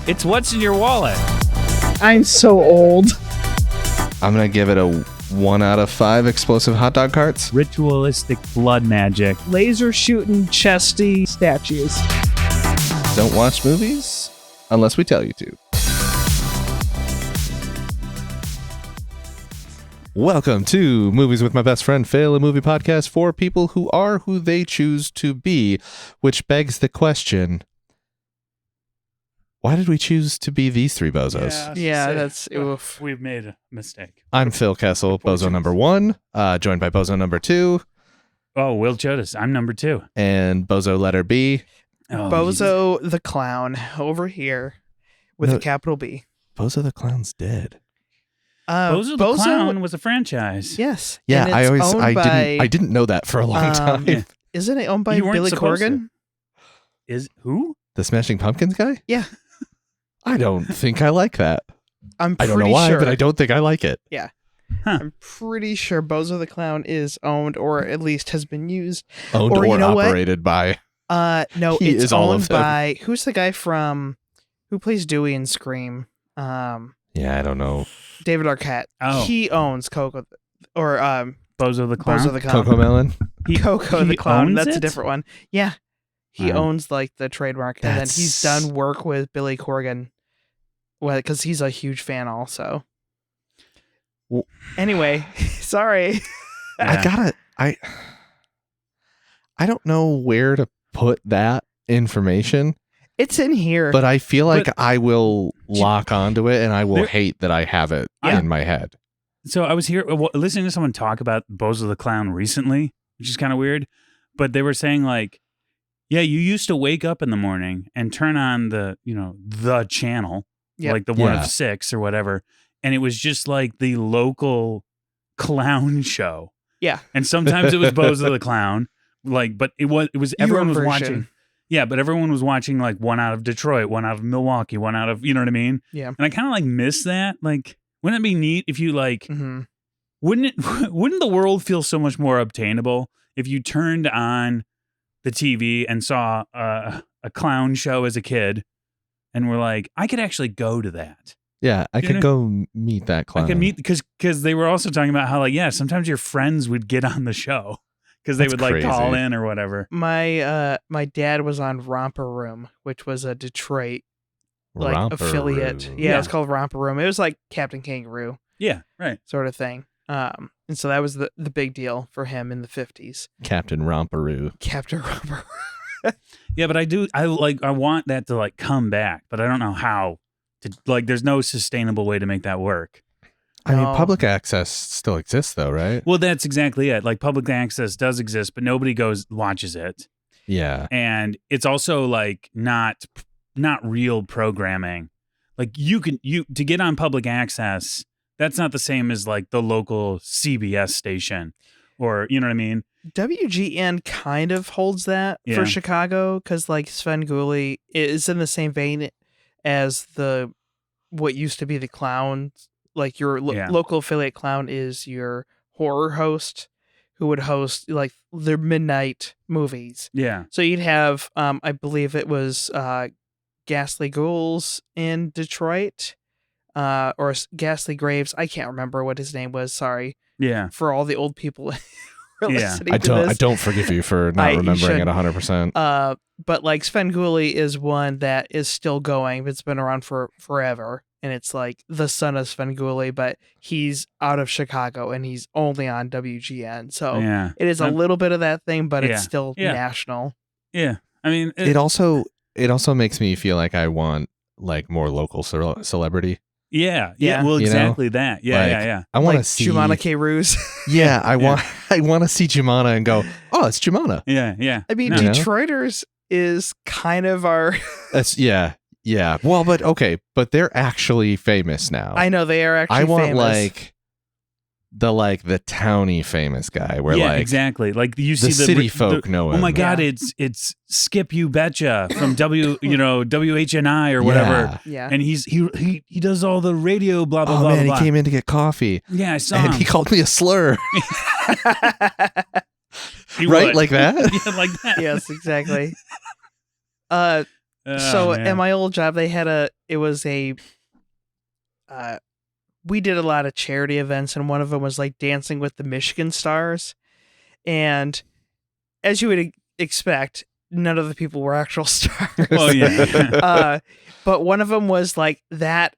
It's what's in your wallet. I'm so old. I'm going to give it a 1 out of 5 explosive hot dog carts. Ritualistic blood magic. Laser shooting chesty statues. Don't watch movies unless we tell you to. Welcome to Movies with My Best Friend Phil, a movie podcast for people who are who they choose to be, which begs the question, why did we choose to be these three bozos? Yeah, that's oof. We've made a mistake. I'm Phil Kessel, bozo number 1, joined by bozo number 2. Oh, Will Chodas. I'm number 2. And bozo letter B. Oh, Bozo the Clown over here with a capital B. Bozo the Clown's dead. Bozo the Clown was a franchise. Yes. Yeah, and it's I I didn't know that for a long time. Yeah. Isn't it owned by You weren't Billy supposed Corgan? Is who? The Smashing Pumpkins guy? Yeah. I don't think I like that. I don't know why, but I don't think I like it. Yeah. Huh. I'm pretty sure Bozo the Clown is owned or at least has been used. Owned or you know what? operated by. No, He it's is all owned of them. by who's the guy from who plays Dewey in Scream? Yeah, I don't know. David Arquette. Oh. He owns Coco or Bozo the Clown. Bozo the Clown. Coco Melon? Coco the he Clown. owns That's a it? different one. Yeah. He Wow. owns like the trademark and then he's That's- done work with Billy Corgan. Well, because he's a huge fan also. Well- Anyway, sorry. Yeah. I don't know where to put that information, It's in here. but I feel like But- I will lock onto it and I will There- hate that I have it Yeah. in my head. So I was here listening to someone talk about Bozo the Clown recently, which is kind of weird. But they were saying like, yeah, you used to wake up in the morning and turn on the channel, Yep. like the one Yeah. of 6 or whatever. And it was just like the local clown show. Yeah. And sometimes it was Bozo the Clown, but it was everyone was version. watching. Yeah, but everyone was watching like one out of Detroit, one out of Milwaukee, one out of, you know what I mean? Yeah. And I kind of like miss that. Like, wouldn't it be neat if you like, Mhm. wouldn't the world feel so much more obtainable if you turned on the TV and saw a clown show as a kid and were like, I could actually go to that. Yeah, I You could know- go meet that clown. I could meet because they were also talking about how like, yeah, sometimes your friends would get on the show because they That's would like call crazy. in or whatever. My dad was on Romper Room, which was a Detroit like Romper affiliate. Room. Yeah, it was called Romper Room. It was like Captain Kangaroo Yeah, right. sort of thing. And so that was the big deal for him in the 50s. Captain Romperoo. Captain Romper. Yeah, but I want that to like come back, but I don't know how to like. There's no sustainable way to make that work. I mean, No. public access still exists though, right? Well, that's exactly it. Like public access does exist, but nobody watches it. Yeah. And it's also like not real programming. Like to get on public access, that's not the same as like the local CBS station or you know what I mean? WGN kind of holds that Yeah. for Chicago because like Sven Gulli is in the same vein as what used to be the clowns. Like your Yeah. local affiliate clown is your horror host who would host like their midnight movies. Yeah. So you'd have, I believe it was Ghastly Ghouls in Detroit, or Ghastly Graves. I can't remember what his name was. Sorry Yeah. for all the old people who are Yeah. listening I to don't this. forgive you for not You remembering should. it 100%. But like Sven Gulli is one that is still going. It's been around for forever. And it's like the son of Sven Gulli, but he's out of Chicago and he's only on WGN. So Yeah. it is a little bit of that thing, but Yeah. it's still Yeah. national. Yeah. I mean, It also makes me feel like I want like more local celebrity. yeah. Yeah. Well, You know? exactly that. Yeah. Like, Yeah. I want to Like see Jumana K. Ruse. Yeah, I want to see Jumana and go, "Oh, it's Jumana." Yeah. Yeah. I mean, No. You know? Detroiters is kind of our. That's yeah. Well, but okay, but they're actually famous now. I know they are actually. I want famous. the towny famous guy where Yeah, like exactly. Like you the see city folk know him. Oh my God, Yeah. it's Skip You Betcha from WHNI or whatever. Yeah. And he does all the radio blah blah Oh blah man, blah. he came in to get coffee Yeah, I saw and him. he called me a slur. He Right, would. like that? Yeah, like that. Yes, exactly. So man. at my old job, we did a lot of charity events, and one of them was like Dancing with the Michigan Stars. And as you would expect, none of the people were actual stars. Well, yeah. But one of them was like that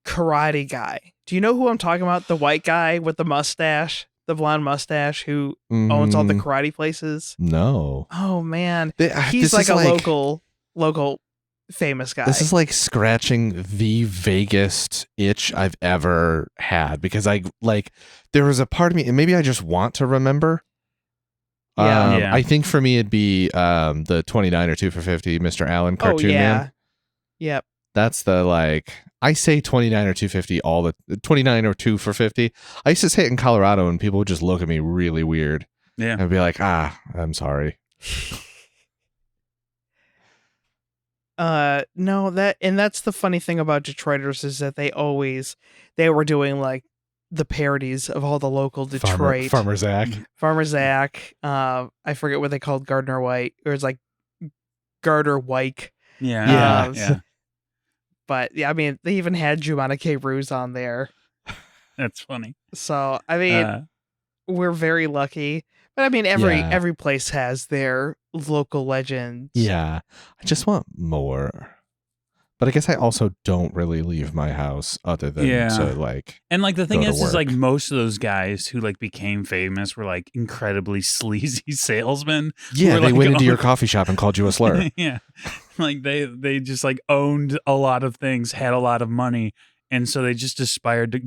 karate guy. Do you know who I'm talking about? The white guy with the mustache, the blonde mustache, who owns all the karate places. No. Oh man, This he's like is a local famous guy. This is like scratching the vaguest itch I've ever had, because there was a part of me, and maybe I just want to remember. Yeah. I think for me it'd be the 29 or 2 for 50 Mr. Allen cartoon man. Yep. That's the I say 29 or 250 29 or 2 for 50. I used to say it in Colorado and people would just look at me really weird. Yeah. I'd be like, I'm sorry. No, that's the funny thing about Detroiters is that they were doing like the parodies of all the local Detroit Farmer Zach. Farmer Zach. I forget what they called Gardner White, or it's like Gardner Wyke. Yeah. But yeah, I mean, they even had Jumana K. Ruse on there. That's funny. So I mean, we're very lucky. But I mean, every place has their local legends. Yeah, I just want more. But I guess I also don't really leave my house other than to And like the thing go to is like work. most of those guys who like became famous were like incredibly sleazy salesmen. Yeah, were, they like, went into your coffee shop and called you a slur. Yeah. Like they just like owned a lot of things, had a lot of money, and so they just aspired to,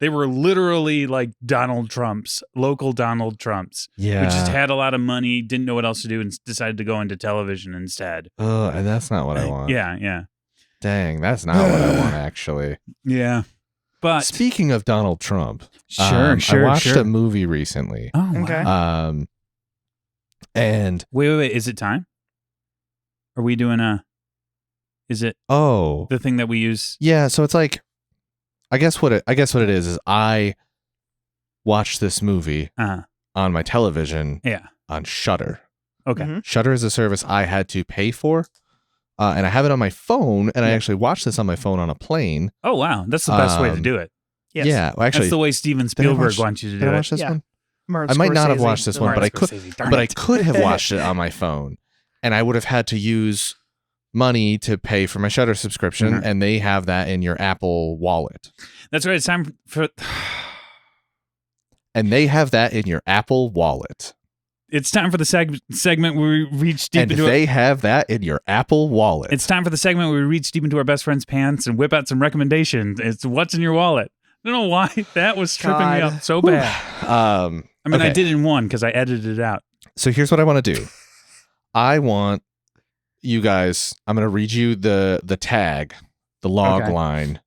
they were literally like Donald Trumps, local Donald Trumps. Yeah. Who just had a lot of money, didn't know what else to do, and decided to go into television instead. And that's not what I want. Yeah. Dang, that's not what I want, actually. Yeah. But speaking of Donald Trump, sure. I watched a movie recently. Oh, wow. Okay. And wait, is it time? Are we doing is it the thing that we use? Yeah, so it's like I guess what it is I watched this movie on my television on Shudder. Okay. Mm-hmm. Shudder is a service I had to pay for. And I have it on my phone, and I actually watched this on my phone on a plane. Oh, wow. That's the best way to do it. Yes. Yeah, well, actually, that's the way Steven Spielberg wants you to do did I it. watch this one? Martin I might not have Scorsese. watched this one, but I could have watched it on my phone, and I would have had to use money to pay for my Shudder subscription, and they have that in your Apple Wallet. That's right. It's time for. And they have that in your Apple Wallet. It's time for the segment where we reach deep into. They have that in your Apple Wallet. It's time for the segment where we reach deep into our best friend's pants and whip out some recommendations. It's what's in your wallet. I don't know why that was tripping me up so bad. I mean, I did in one because I edited it out. So here's what I want to do. I want you guys. I'm going to read you the tag, the log line.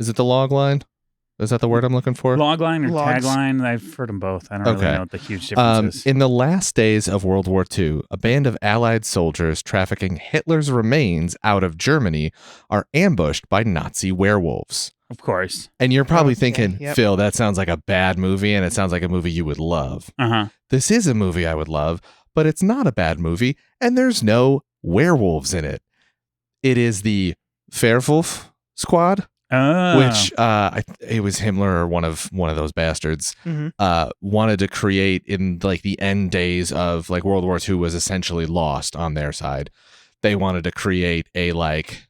Is it the log line? Is that the word I'm looking for? Logline or Logs. tagline? I've heard them both. I don't really know what the huge difference is. In the last days of World War II, a band of Allied soldiers trafficking Hitler's remains out of Germany are ambushed by Nazi werewolves. Of course. And you're probably thinking, yep. Phil, that sounds like a bad movie, and it sounds like a movie you would love. Uh-huh. This is a movie I would love, but it's not a bad movie, and there's no werewolves in it. It is the Werwolf Squad. Oh. Which it was Himmler or one of those bastards wanted to create in like the end days of like World War II was essentially lost on their side. They wanted to create a like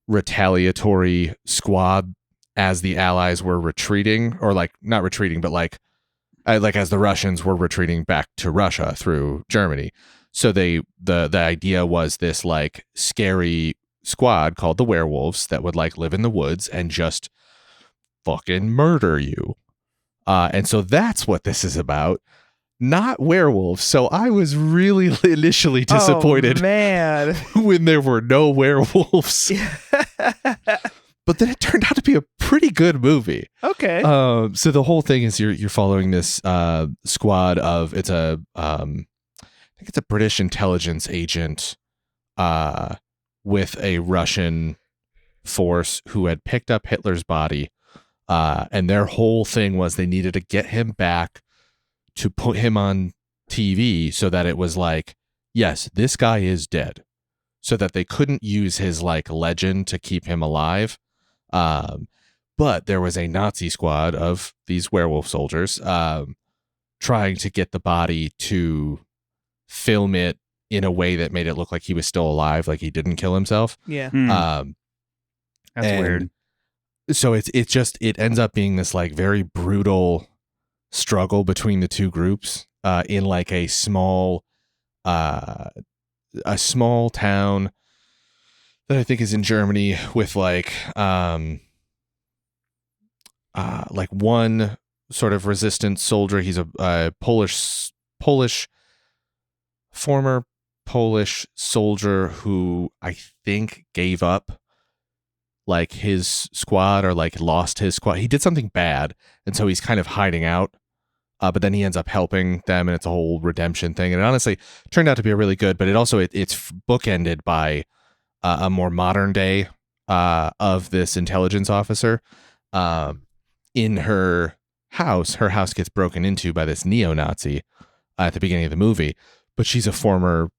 retaliatory squad as the Allies were retreating, or like not retreating, but like as the Russians were retreating back to Russia through Germany. So the idea was this like scary squad called the werewolves that would like live in the woods and just fucking murder you. And so that's what this is about, not werewolves. So I was really initially disappointed when there were no werewolves. But then it turned out to be a pretty good movie. Okay. So the whole thing is you're following this squad of I think it's a British intelligence agent with a Russian force who had picked up Hitler's body. And their whole thing was they needed to get him back to put him on TV so that it was like, yes, this guy is dead, so that they couldn't use his like legend to keep him alive. But there was a Nazi squad of these werewolf soldiers trying to get the body to film it in a way that made it look like he was still alive, like he didn't kill himself. Yeah. That's weird. So it ends up being this like very brutal struggle between the two groups in like a small town that I think is in Germany, with like one sort of resistance soldier. He's a former Polish soldier who I think gave up like his squad, or like lost his squad. He did something bad, and so he's kind of hiding out. But then he ends up helping them, and it's a whole redemption thing. And it honestly turned out to be a really good, but it's bookended by a more modern day of this intelligence officer. In her house gets broken into by this neo-Nazi at the beginning of the movie, but she's a former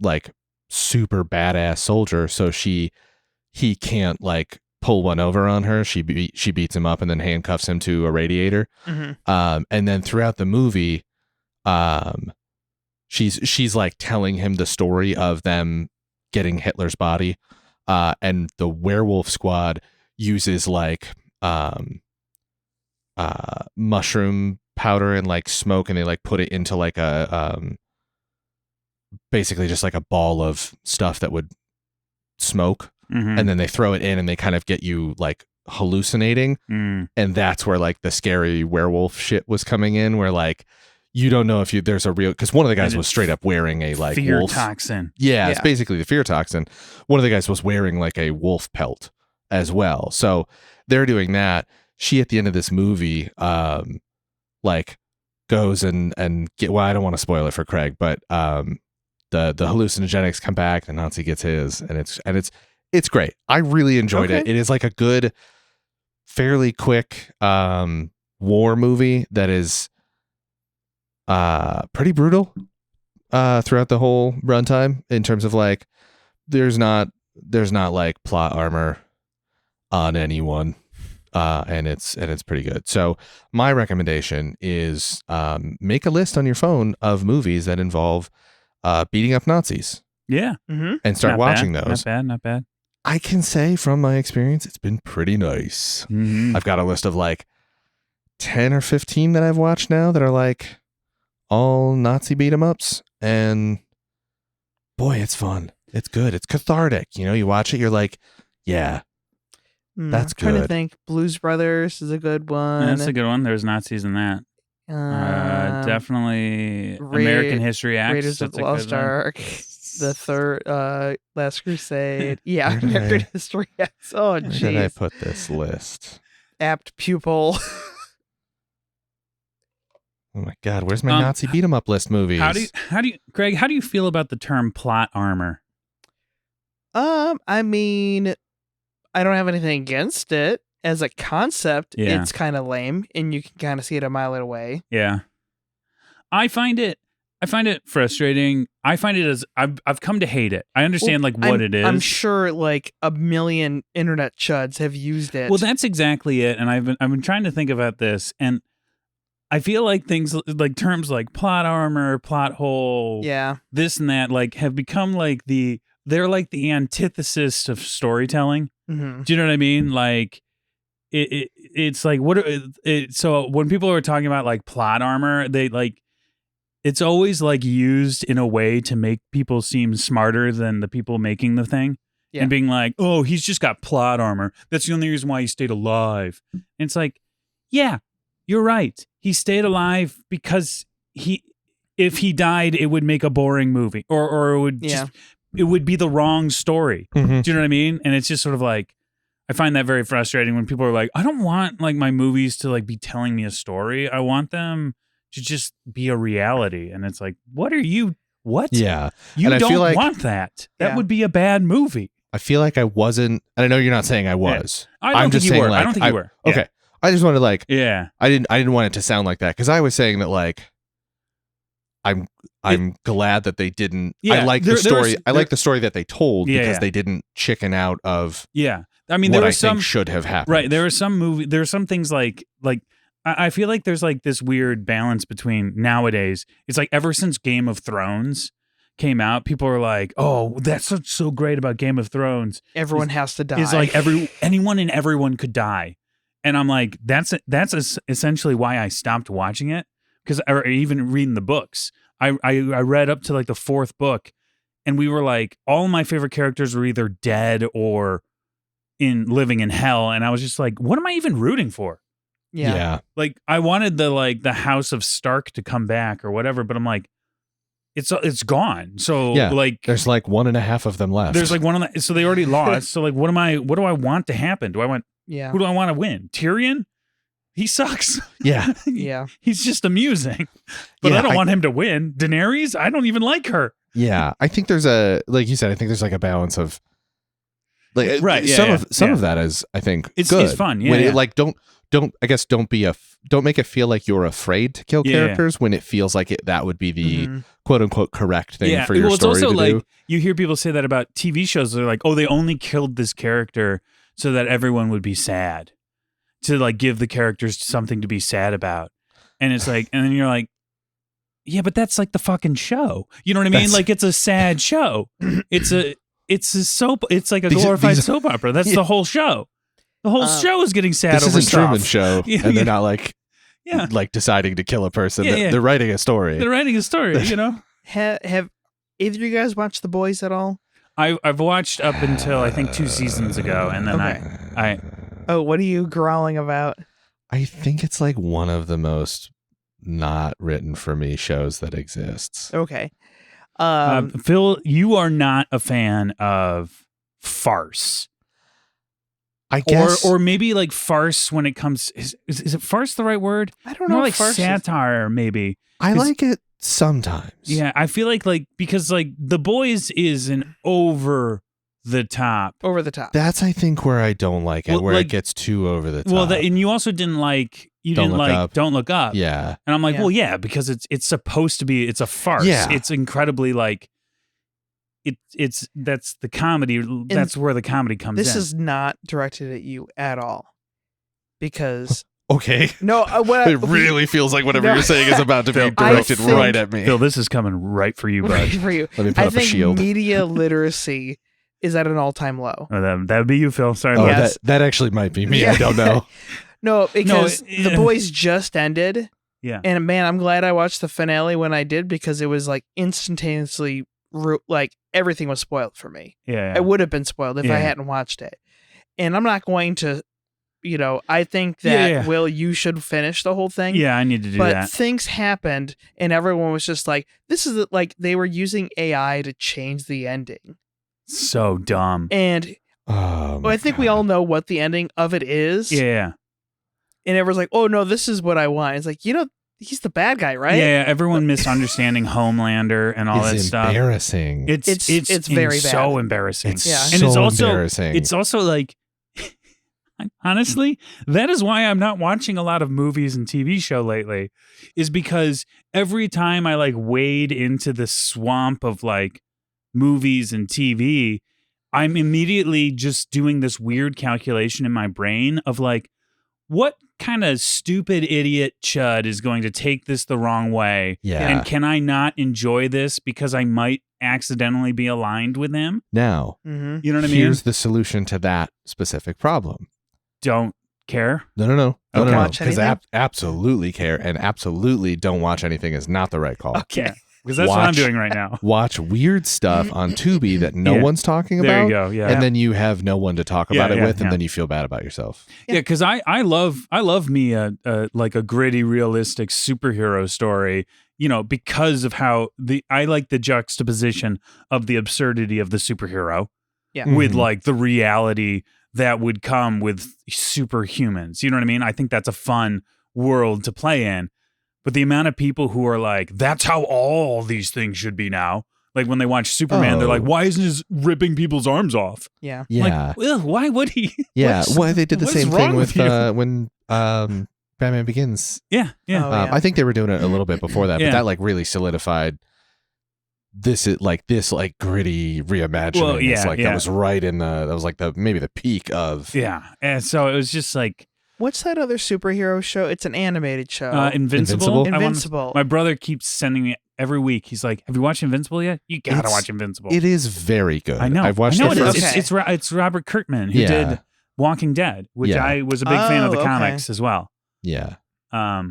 like super badass soldier, so he can't like pull one over on her. She beats him up and then handcuffs him to a radiator. Mm-hmm. And then throughout the movie, she's like telling him the story of them getting Hitler's body, and the werewolf squad uses like mushroom powder and like smoke, and they like put it into like a basically just like a ball of stuff that would smoke. Mhm. And then they throw it in, and they kind of get you like hallucinating. Mm. And that's where like the scary werewolf shit was coming in, where like you don't know if there's a real, because one of the guys And was straight up wearing a like fear wolf toxin. Yeah, it's Yeah. basically the fear toxin. One of the guys was wearing like a wolf pelt as well. So they're doing that. She at the end of this movie like goes and get, well, I don't want to spoil it for Craig, but the hallucinogenics come back, the Nazi gets his, and it's great. I really enjoyed it. Okay. It is like a good, fairly quick war movie that is pretty brutal throughout the whole runtime, in terms of like there's not like plot armor on anyone, and it's pretty good. So my recommendation is make a list on your phone of movies that involve beating up Nazis Yeah. Mm-hmm. and start Not watching bad. those. Not bad. I can say from my experience, it's been pretty nice. Mhm. I've got a list of like 10 or 15 that I've watched now that are like all Nazi beat 'em ups, and boy, it's fun. It's good. It's cathartic. You know, you watch it, you're like, yeah, That's I'm trying to good. think. Blues Brothers is a good one. That's a good one. There's Nazis in that. Definitely American History X. Raiders of That's the a Lost good one. Ark, the third Last Crusade. Yeah, Where did American I- History X. Oh, where did I jeez. put this list? Apt pupil. Oh my God, where's my Um, Nazi beat 'em up list movies? How do you, Greg? How do you feel about the term plot armor? I mean, I don't have anything against it. As a concept, Yeah. it's kind of lame, and you can kind of see it a mile away. Yeah, I find it frustrating. I find it as I've come to hate it. I understand Well, like what it is. I'm sure like a million internet chuds have used it. Well, that's exactly it. And I've been trying to think about this, and I feel like things like terms like plot armor, plot hole, yeah. this and that, like have become like they're like the antithesis of storytelling. Mm-hmm. Do you know what I mean? Like it's like so when people are talking about like plot armor, they like it's always like used in a way to make people seem smarter than the people making the thing. Yeah. And being like, oh, he's just got plot armor. That's the only reason why he stayed alive. And it's like, yeah, you're right. He stayed alive because if he died, it would make a boring movie, or it would just, it would be the wrong story. Mhm. Do you know what I mean? And it's just sort of like, I find that very frustrating when people are like, I don't want like my movies to like be telling me a story. I want them to just be a reality. And it's like, what? Yeah. You And I don't feel like- want that. That Yeah. would be a bad movie. I feel like I wasn't, and I know you're not saying I was. I don't I'm think just you saying, were. like, I don't think you were. Yeah. Okay. I just wanted to like, Yeah. I didn't want it to sound like that, because I was saying that like I'm glad that they didn't. Yeah, I like there- the story. there's- I like the story that they told Yeah, because yeah. they didn't chicken out of Yeah. I mean, what there I was some think should have happened. right. There are some things like I feel like there's like this weird balance between nowadays. It's like ever since Game of Thrones came out, people are like, "Oh, that's what's so great about Game of Thrones." Everyone has to die. Is like anyone and everyone could die, and I'm like, that's essentially why I stopped watching it because or even reading the books. I read up to like the 4th book, and we were like, all my favorite characters were either dead or living in hell, and I was just like, what am I even rooting for? Yeah. Like I wanted the House of Stark to come back or whatever, but I'm like, it's gone. So Yeah, like there's like 1.5 of them left. there's like one of the so they already lost. So like what do I want to happen? Who do I want to win? Tyrion? He sucks. Yeah. Yeah. He's just amusing. But Yeah, I don't want him to win. Daenerys, I don't even like her. Yeah, I think there's like you said, I think there's like a balance of like Right, yeah, some yeah. of that is I think It's good. fun, yeah, When yeah. it, like don't make it feel like you're afraid to kill Yeah, yeah. characters when it feels like that would be the Mhm. quote unquote correct thing Yeah. for your Well, it's story also to like do. you hear people say that about TV shows. They're like, oh, they only killed this character so that everyone would be sad. To like give the characters something to be sad about. And it's like, and then you're like, yeah, but that's like the fucking show. You know what I mean? That's- Like it's a sad show. It's a soap. It's like a glorified these- soap opera. That's the whole show. The whole show is getting sad This over isn't stuff. Truman Show, Yeah, and yeah. they're not like Yeah. like deciding to kill a person. Yeah, yeah. They're writing a story. They're writing a story, you know? Have either of you guys watched The Boys at all? I've watched up until I think 2 seasons ago, and then Okay. I Oh, what are you growling about? I think it's like one of the most not written for me shows that exists. Okay. Phil, you are not a fan of farce. I guess Or maybe like farce when it comes is it farce the right word? I don't More know. like if farce is- satire, maybe. I 'cause- like it sometimes. Yeah, I feel like because like The Boys is an over the top. over the top. That's I think where I don't like it, Well, where like- it gets too over the top. Well, and you also didn't like Don't Look Up. Don't Look Up. Yeah. And I'm like, Yeah. well, yeah, because it's supposed to be, it's a farce. Yeah. It's incredibly like that's the comedy. That's where the comedy comes This in. is not directed at you at all, because Okay. no, what It really feels like whatever No. you're saying is about to be Phil, directed I think- right at me. Phil, this is coming right for you, bud. for you. Let me put I up a think shield. media literacy is at an all-time low. Oh, that would be you, Phil. Sorry Oh, about Yes. that actually might be me. Yeah. I don't know. No, because No, The Boys just ended, Yeah. and man, I'm glad I watched the finale when I did, because it was like instantaneously like everything was spoiled for me. Yeah. I would have been spoiled if I Yeah. hadn't watched it. And I'm not going to, I think that, Yeah. Will, you should finish the whole thing. Yeah, I need to do But that. things happened, and everyone was just like, this is like they were using AI to change the ending. So dumb. And Oh, I think we all know what the ending of it is. Yeah. And everyone's like, oh, no, this is what I want. It's like, he's the bad guy, right? Yeah, everyone misunderstanding Homelander and all that It's stuff. embarrassing. It's very so bad. embarrassing. It's Yeah. And so it's also embarrassing. it's also like honestly, that is why I'm not watching a lot of movies and TV show lately, is because every time I like wade into the swamp of like movies and TV, I'm immediately just doing this weird calculation in my brain of like, what kind of stupid idiot chud is going to take this the wrong way? Yeah. And can I not enjoy this because I might accidentally be aligned with him? Now, Mm-hmm. You know what I mean? here's the solution to that specific problem. Don't care. No. Don't no. watch Because anything? absolutely care and absolutely don't watch anything is not the right call. Okay. Yeah. Because that's what I'm Watch- doing right now. Watch weird stuff on Tubi that no Yeah. one's talking There about. you go. Yeah. And then you have no one to talk about Yeah, it yeah, with, and yeah. then you feel bad about yourself. Yeah, because I love me a like a gritty, realistic superhero story. Because of how I like the juxtaposition of the absurdity of the superhero Yeah. with Mhm. like the reality that would come with superhumans. You know what I mean? I think that's a fun world to play in. But the amount of people who are like, that's how all these things should be now. Like when they watch Superman, they're Oh. like, why isn't he ripping people's arms off? Yeah. Yeah. Like, ugh, why would he? Yeah, What's- well, they did the what is same wrong thing with with you? when Batman Begins. Yeah. Oh, yeah. I think they were doing it a little bit before that, Yeah. but that like really solidified this gritty reimagining. Well, yeah, It's like yeah. that was right in that was like maybe the peak of Yeah. And so it was just like What's that other superhero show? It's an animated show. Invincible. Invincible. My brother keeps sending me every week. He's like, "Have you watched Invincible yet? You gotta watch Invincible." It is very good. I know. I've watched I know the it first. is. Okay. It's Robert Kirkman who Yeah. did Walking Dead, which Yeah. I was a big fan of the Oh, okay. comics as well. Yeah. Yeah,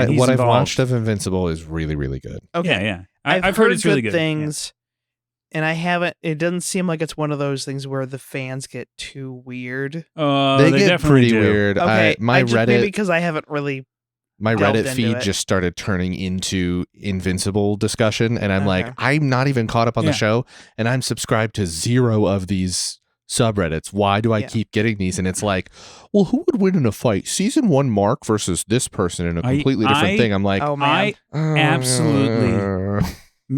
he's what I've involved. watched of Invincible is really, really good. Okay. Yeah, yeah. I've heard it's really good. things, and I haven't. It doesn't seem like it's one of those things where the fans get too weird. Yeah. They get definitely pretty do. weird. Okay, My maybe Reddit because I haven't really. my delved Reddit into feed it. just started turning into Invincible discussion, and I'm Okay. like, I'm not even caught up on Yeah. the show, and I'm subscribed to 0 of these subreddits. Why do I Yeah. keep getting these? And it's like, well, who would win in a fight? Season 1 Mark versus this person in a completely different thing. I'm like, Oh man. absolutely-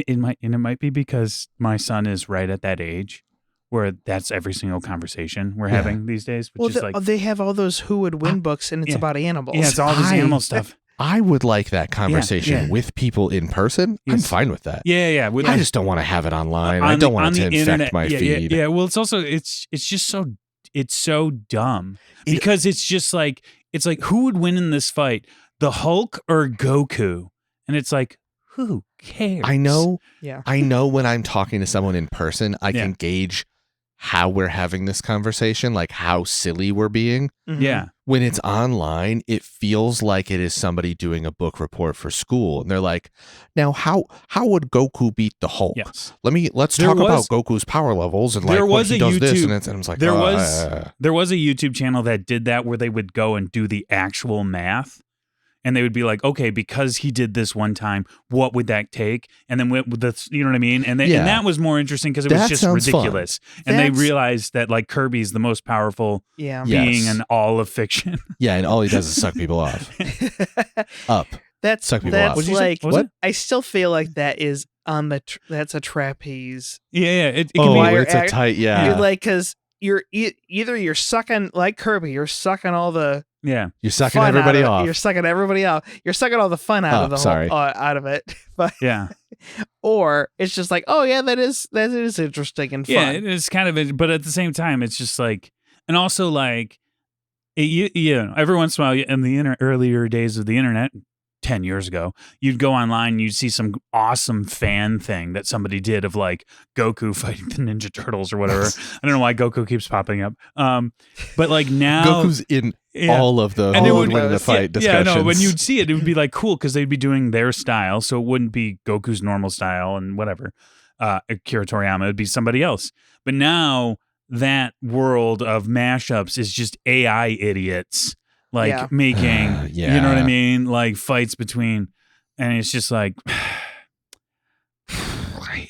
it might be because my son is right at that age where that's every single conversation we're Yeah. having these days, which is like they have all those Who Would Win books, and it's yeah. about animals. yeah, it's all this animal stuff. I would like that conversation yeah. with people in person. I'm Yes. fine with that. Yeah, yeah. I just don't want to have it online. I don't want it to infect internet, my feed. Yeah. Well, it's also it's just so dumb because it's just like who would win in this fight, the Hulk or Goku? And it's like, who cares? I know. Yeah. I know when I'm talking to someone in person, I Yeah. can gauge how we're having this conversation, like how silly we're being. Mhm. Yeah. When it's online, it feels like it is somebody doing a book report for school, and they're like, "Now, how would Goku beat the Hulk? Yes. Let's There talk was- about Goku's power levels and there like what was he a does this." YouTube- And I was like, there was a YouTube channel that did that where they would go and do the actual math. And they would be like, okay, because he did this one time, what would that take? And then with the, you know what I mean? And Yeah. and that was more interesting because it was That just sounds fun. ridiculous. And they That's- realized that like Kirby's the most powerful Yeah. Yeah. being Yes. in all of fiction. yeah, and all he does is suck people off. Up. That's Suck people off. that's What'd you say? like What was it? I still feel like that is on the that's a trapeze. Yeah. It can Oh, be. wire it's a act- tight, You're yeah. like because you're either you're sucking like Kirby, you're sucking all the Yeah. You're sucking fun everybody out of off. it. You're sucking everybody off. You're sucking all the fun out of the sorry. whole out of it. But Yeah. or it's just like, oh yeah, that is interesting and fun. Yeah. It is kind of, but at the same time, it's just like, and also like, every once in a while in the earlier days of the internet, 10 years ago, you'd go online and you'd see some awesome fan thing that somebody did of like Goku fighting the Ninja Turtles or whatever. I don't know why Goku keeps popping up. But like now Goku's in all of the And it who would- would win the fight yeah, discussions. no, when you'd see it, it would be like cool because they'd be doing their style. So it wouldn't be Goku's normal style and whatever. Akira Toriyama, it'd be somebody else. But now that world of mashups is just AI idiots like Yeah. making, Yeah. you know what I mean? Like fights between, and it's just like, I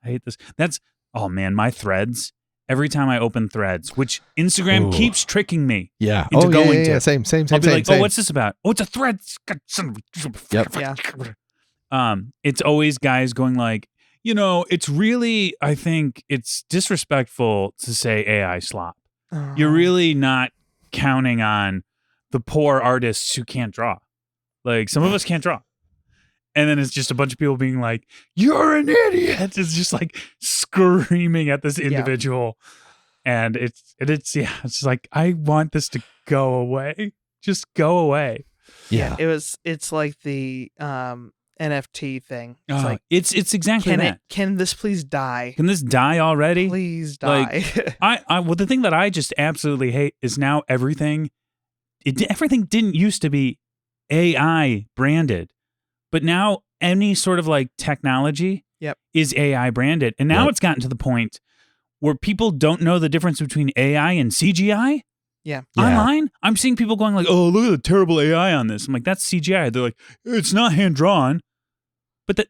hate this. That's, oh man, my threads. Every time I open threads, which Instagram Ooh. keeps tricking me yeah. into Oh, going yeah. to. Same. I'll be same, like, same. oh, what's this about? Oh, it's a thread. Yep. Yeah. It's always guys going like, it's really, I think it's disrespectful to say AI slop. You're really not counting on the poor artists who can't draw. Like some of us can't draw. And then it's just a bunch of people being like, you're an idiot. It's just like screaming at this individual. And it's just like, I want this to go away. Just go away. Yeah. It's like the NFT thing. It's like It's exactly that. Can this please die? Can this die already? Please die. Like, well, the thing that I just absolutely hate is now everything didn't used to be AI branded, but now any sort of like technology is AI branded. And now it's gotten to the point where people don't know the difference between AI and CGI. Yeah. Online, I'm seeing people going like, oh, look at the terrible AI on this. I'm like, that's CGI. They're like, it's not hand drawn. But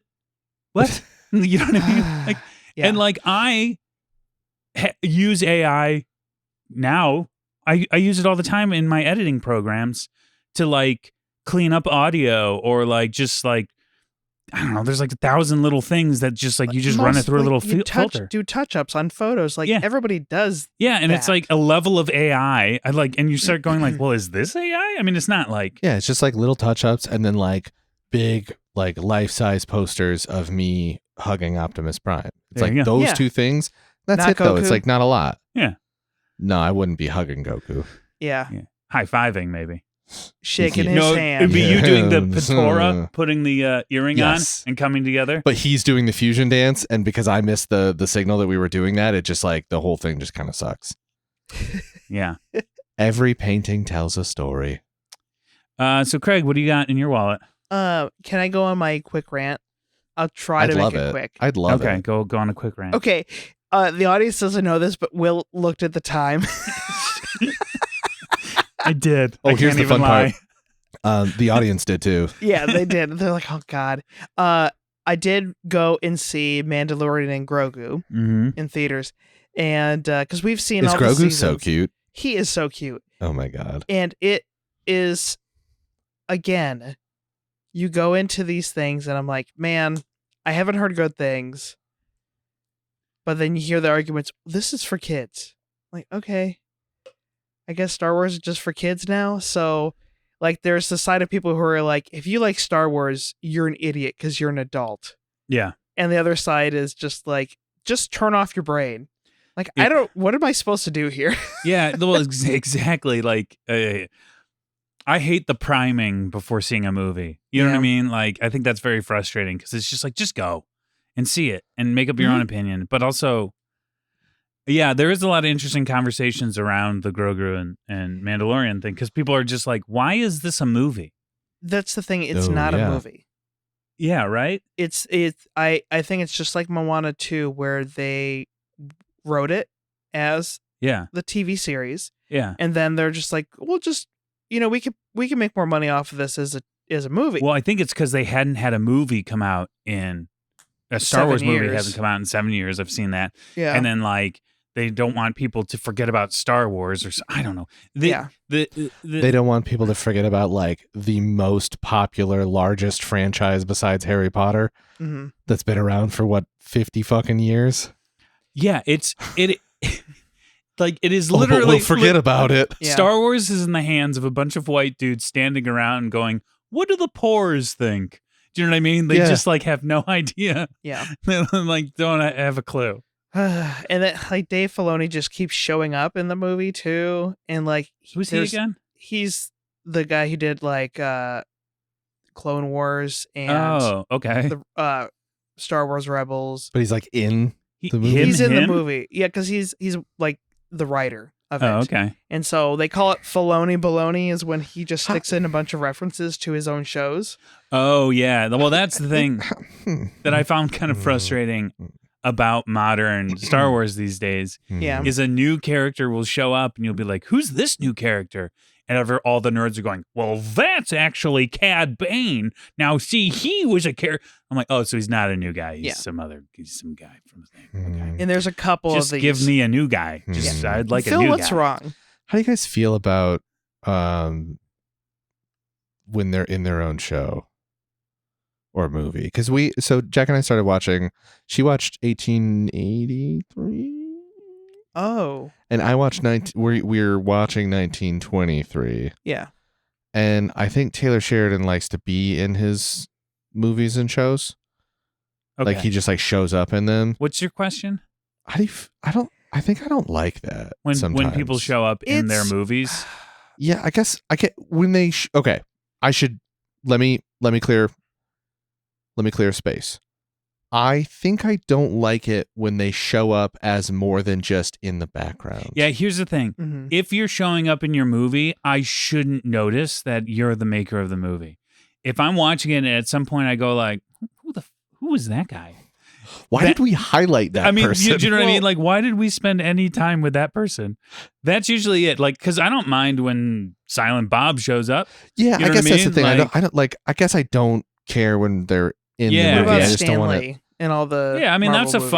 what? You know what I mean? Like, Yeah. and like I use AI now. I use it all the time in my editing programs to like clean up audio or like just like I don't know. There's like 1,000 little things that just like you just run it through a little filter. Do touch-ups on photos. Like everybody does. Yeah, and it's that. like a level of AI. And you start going like, well, is this AI? I mean, it's not like Yeah, it's just like little touch-ups and then like big like life-size posters of me hugging Optimus Prime. It's There like you go. those two things. That's Not it though. It's Goku? like not a lot. Yeah. No, I wouldn't be hugging Goku. Yeah. high-fiving maybe. Shaking his No, hand. it'd be you doing the Yeah. Patora, putting the earring Yes. on and coming together. But he's doing the fusion dance, and because I missed the signal that we were doing that, it just like the whole thing just kind of sucks. Yeah. Every painting tells a story. So Craig, what do you got in your wallet? Can I go on my quick rant? I'll try I'd to love make it it. quick. I'd love Okay, it. go on a quick rant. Okay. The audience doesn't know this, but Will looked at the time. I did. Oh, I here's can't the even fun lie. part. The audience did too. Yeah, they did. They're like, oh god. I did go and see Mandalorian and Grogu Mm-hmm. in theaters, and because we've seen Is all the Grogu seasons. so cute? He is so cute, Oh my god. and it is again. You go into these things, and I'm like, man, I haven't heard good things. But then you hear the arguments. This is for kids. Like, okay, I guess Star Wars is just for kids now. So, like, there's the side of people who are like, if you like Star Wars, you're an idiot because you're an adult. Yeah. And the other side is just like, just turn off your brain. Like, what am I supposed to do here? Yeah. Well, exactly. Like, I hate the priming before seeing a movie. You know what I Yeah. mean? Like, I think that's very frustrating because it's just like, just go and see it and make up your own opinion. But also, yeah, there is a lot of interesting conversations around the Grogu and Mandalorian thing because people are just like, why is this a movie? That's the thing. It's Oh, not yeah. a movie. Yeah, right? I think it's just like Moana 2 where they wrote it as Yeah. the TV series. Yeah. And then they're just like, well, just, we can make more money off of this as a movie. Well, I think it's because they hadn't had a movie come out in a Star 7 Wars movie years. hasn't come out in 7 years. I've seen that. Yeah. And then like they don't want people to forget about Star Wars I don't know. Yeah. They don't want people to forget about like the most popular, largest franchise besides Harry Potter hmm that's been around for what 50 fucking years. Yeah, it like it is Oh, but literally we'll forget about it. Yeah. Star Wars is in the hands of a bunch of white dudes standing around and going, "What do the pores think?" Do you know what I mean? They Yeah. just like have no idea. Yeah. They like don't have a clue. And then like Dave Filoni just keeps showing up in the movie too. And like Who's he there's- again? He's the guy who did like Clone Wars and Oh, okay. the Star Wars Rebels. But he's like in He- the movie? He's in the him? movie. Yeah, because he's like the writer of it. Oh, okay. And so they call it Filoni Baloney is when he just sticks in a bunch of references to his own shows. Oh, yeah. Well, that's the thing that I found kind of Hmm. frustrating about modern Star Wars these days Yeah. is a new character will show up and you'll be like, who's this new character? And all the nerds are going, well, that's actually Cad Bane. Now, see, he was a character. I'm like, oh, so he's not a new guy. He's Yeah. he's some guy from the thing. Okay. And there's a couple Just of these. give me a new guy. Just Yeah. I'd like Phil, a new what's guy. wrong? How do you guys feel about when they're in their own show or movie? Because so Jack and I started watching. She watched 1883, Oh, and I watched we're watching 1923. yeah. And I think Taylor Sheridan likes to be in his movies and shows. Okay. Like he just like shows up in them. What's your question? How do you? I don't like that. When sometimes. people show up in their It's- movies? Yeah, I guess I get when they. Okay, I should let me clear space. I think I don't like it when they show up as more than just in the background. Yeah, here's the thing. Mhm. If you're showing up in your movie, I shouldn't notice that you're the maker of the movie. If I'm watching it and at some point I go like, who was that guy? Why did we highlight that? I mean, person? do you know what I mean? Well- Like, why did we spend any time with that person? That's usually it. Like, because I don't mind when Silent Bob shows up. Yeah, You know I what guess I that's the mean? thing. Like- I don't like. I guess I don't care when they're in Yeah. the What movie. about I just don't want to. Stanley and all the Yeah, I mean Marvel that's a movies?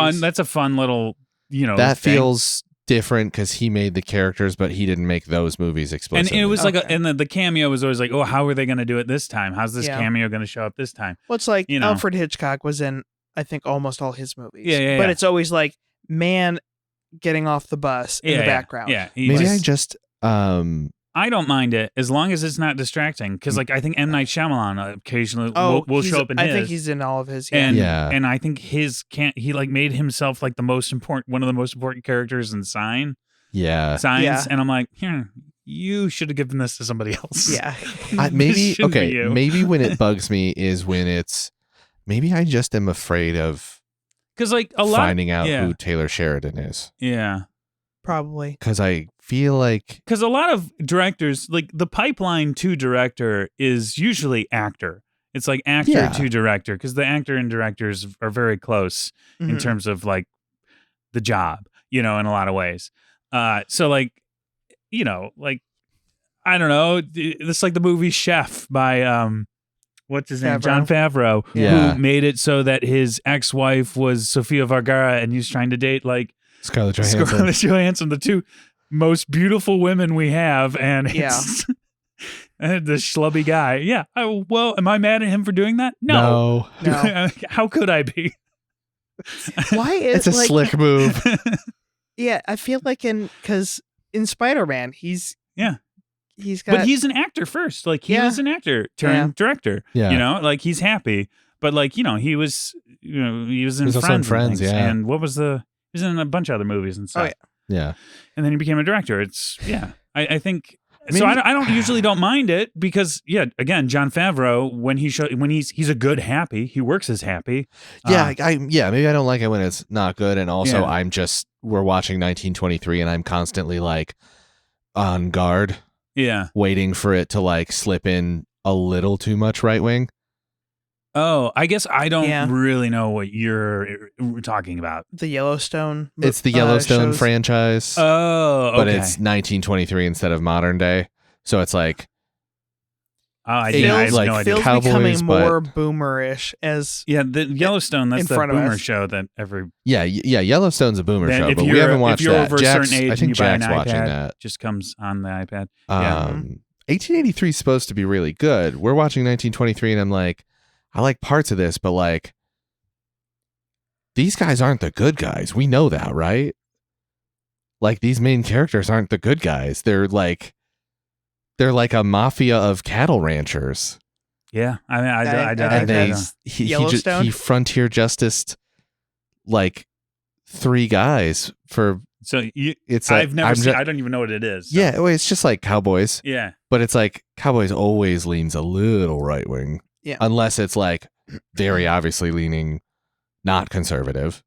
fun little That thing. feels different because he made the characters, but he didn't make those movies explicitly. And it was like, Okay. and the cameo was always like, oh, how are they going to do it this time? How's this Yeah. cameo going to show up this time? Well, it's like You know. Alfred Hitchcock was in, I think, almost all his movies. Yeah, But yeah. it's always like man getting off the bus in the background. Yeah, maybe I just I don't mind it as long as it's not distracting. Because like I think M. Night Shyamalan occasionally will he's- show up in I his. think he's in all of his. Yeah. and Yeah. and I think his can't. He like made himself like one of the most important characters in Signs. yeah. Yeah. And I'm like, here, you should have given this to somebody else. Yeah. Maybe shouldn't be okay. you. Maybe when it bugs me is when it's maybe I just am afraid of Because like a lot. finding out yeah. who Taylor Sheridan is Yeah. Probably. because I feel like Because a lot of directors, like the pipeline to director is usually actor. It's like actor Yeah. to director because the actor and directors are very close in Mhm. terms of like the job, in a lot of ways. So like, like I don't know, it's like the movie Chef by what's his name, Jon Favreau, Yeah. who made it so that his ex-wife was Sofia Vergara, and he's trying to date like Scarlett Johansson. Scarlett Johansson, the two most beautiful women we have, and it's and the schlubby guy. Yeah. Well, am I mad at him for doing that? No. No. How could I be? Why is It's a like, slick move. Yeah, I feel like because in Spider-Man, he's got. But he's an actor first. Like he Yeah. was an actor turned director. Yeah. Like he's happy. But like, he was he was in He was also in Friends, Friends, and things. yeah. And what was he was in a bunch of other movies and stuff. yeah. Yeah. And then he became a director. It's I think so. Maybe- I don't usually don't mind it because again, Jon Favreau when he's a good Happy, he works as Happy. Yeah, maybe I don't like it when it's not good, and also Yeah. we're watching 1923, and I'm constantly like on guard, Yeah. waiting for it to like slip in a little too much right wing. Oh, I guess I don't Yeah. really know what you're talking about. The Yellowstone. It's the Yellowstone shows. franchise, Oh, okay. but it's 1923 instead of modern day, so it's like Oh, I Feels have like no idea. Feels Cowboys, becoming but- more boomerish as Yeah, the Yellowstone. That's in the front of boomer us. show that every yeah, Yellowstone's a boomer Then show, if but we you're- haven't if watched you're that. over a Jack's, certain age I and think you buy an Jack's watching iPad, that. just comes on the iPad. 1883 is supposed to be really good. We're watching 1923, and I'm like, I like parts of this, but like, these guys aren't the good guys. We know that, right? Like, these main characters aren't the good guys. They're like a mafia of cattle ranchers. Yeah, I mean, I And don't. Yellowstone? he frontier justiced like 3 guys for So it's like, I've never I'm seen. ju- I don't even know what it is. so- yeah, well, it's just like Cowboys. yeah. But it's like Cowboys always leans a little right wing. Yeah. Unless it's like very obviously leaning not conservative.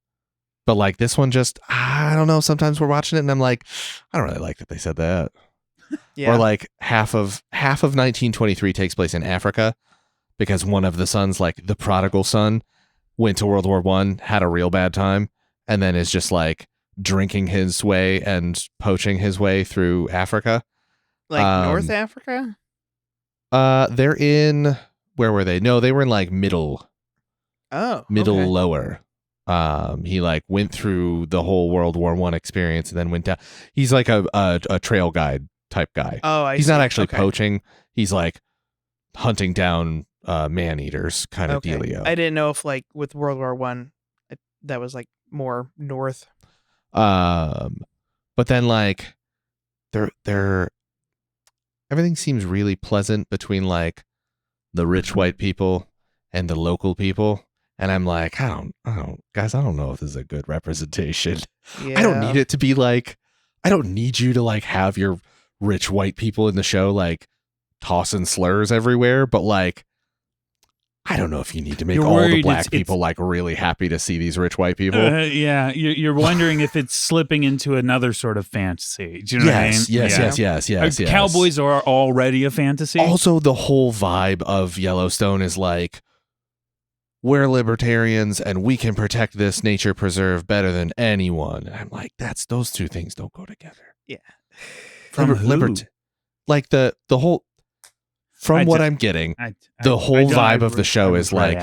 But like this one just, I don't know. Sometimes we're watching it and I'm like, I don't really like that they said that. yeah. Or like half of 1923 takes place in Africa because one of the sons, like the prodigal son, went to World War I, had a real bad time, and then is just like drinking his way and poaching his way through Africa. like North Africa. They're in, where were they? No, they were in like middle Oh, okay. okay. lower. He like went through the whole World War I experience and then went down. He's like a trail guide type guy. Oh, He's not see. actually Okay. poaching. He's like hunting down man eaters kind of Okay. dealio. I didn't know if like with World War One, that was like more north. But then like they're everything seems really pleasant between like the rich white people and the local people. And I'm like, I don't, guys, I don't know if this is a good representation. Yeah. I don't need it to be like, I don't need you to like have your rich white people in the show like tossing slurs everywhere, but like, I don't know if you need to make You're all the worried black it's- people like really happy to see these rich white people. Yeah, you're wondering if it's slipping into another sort of fantasy. Do you know what I mean? yes, Yeah. yes. Cowboys are already a fantasy. Also, the whole vibe of Yellowstone is like, we're libertarians and we can protect this nature preserve better than anyone. And I'm like, those two things don't go together. Yeah. From who? Like the whole From what I'm getting, the whole vibe of the show is like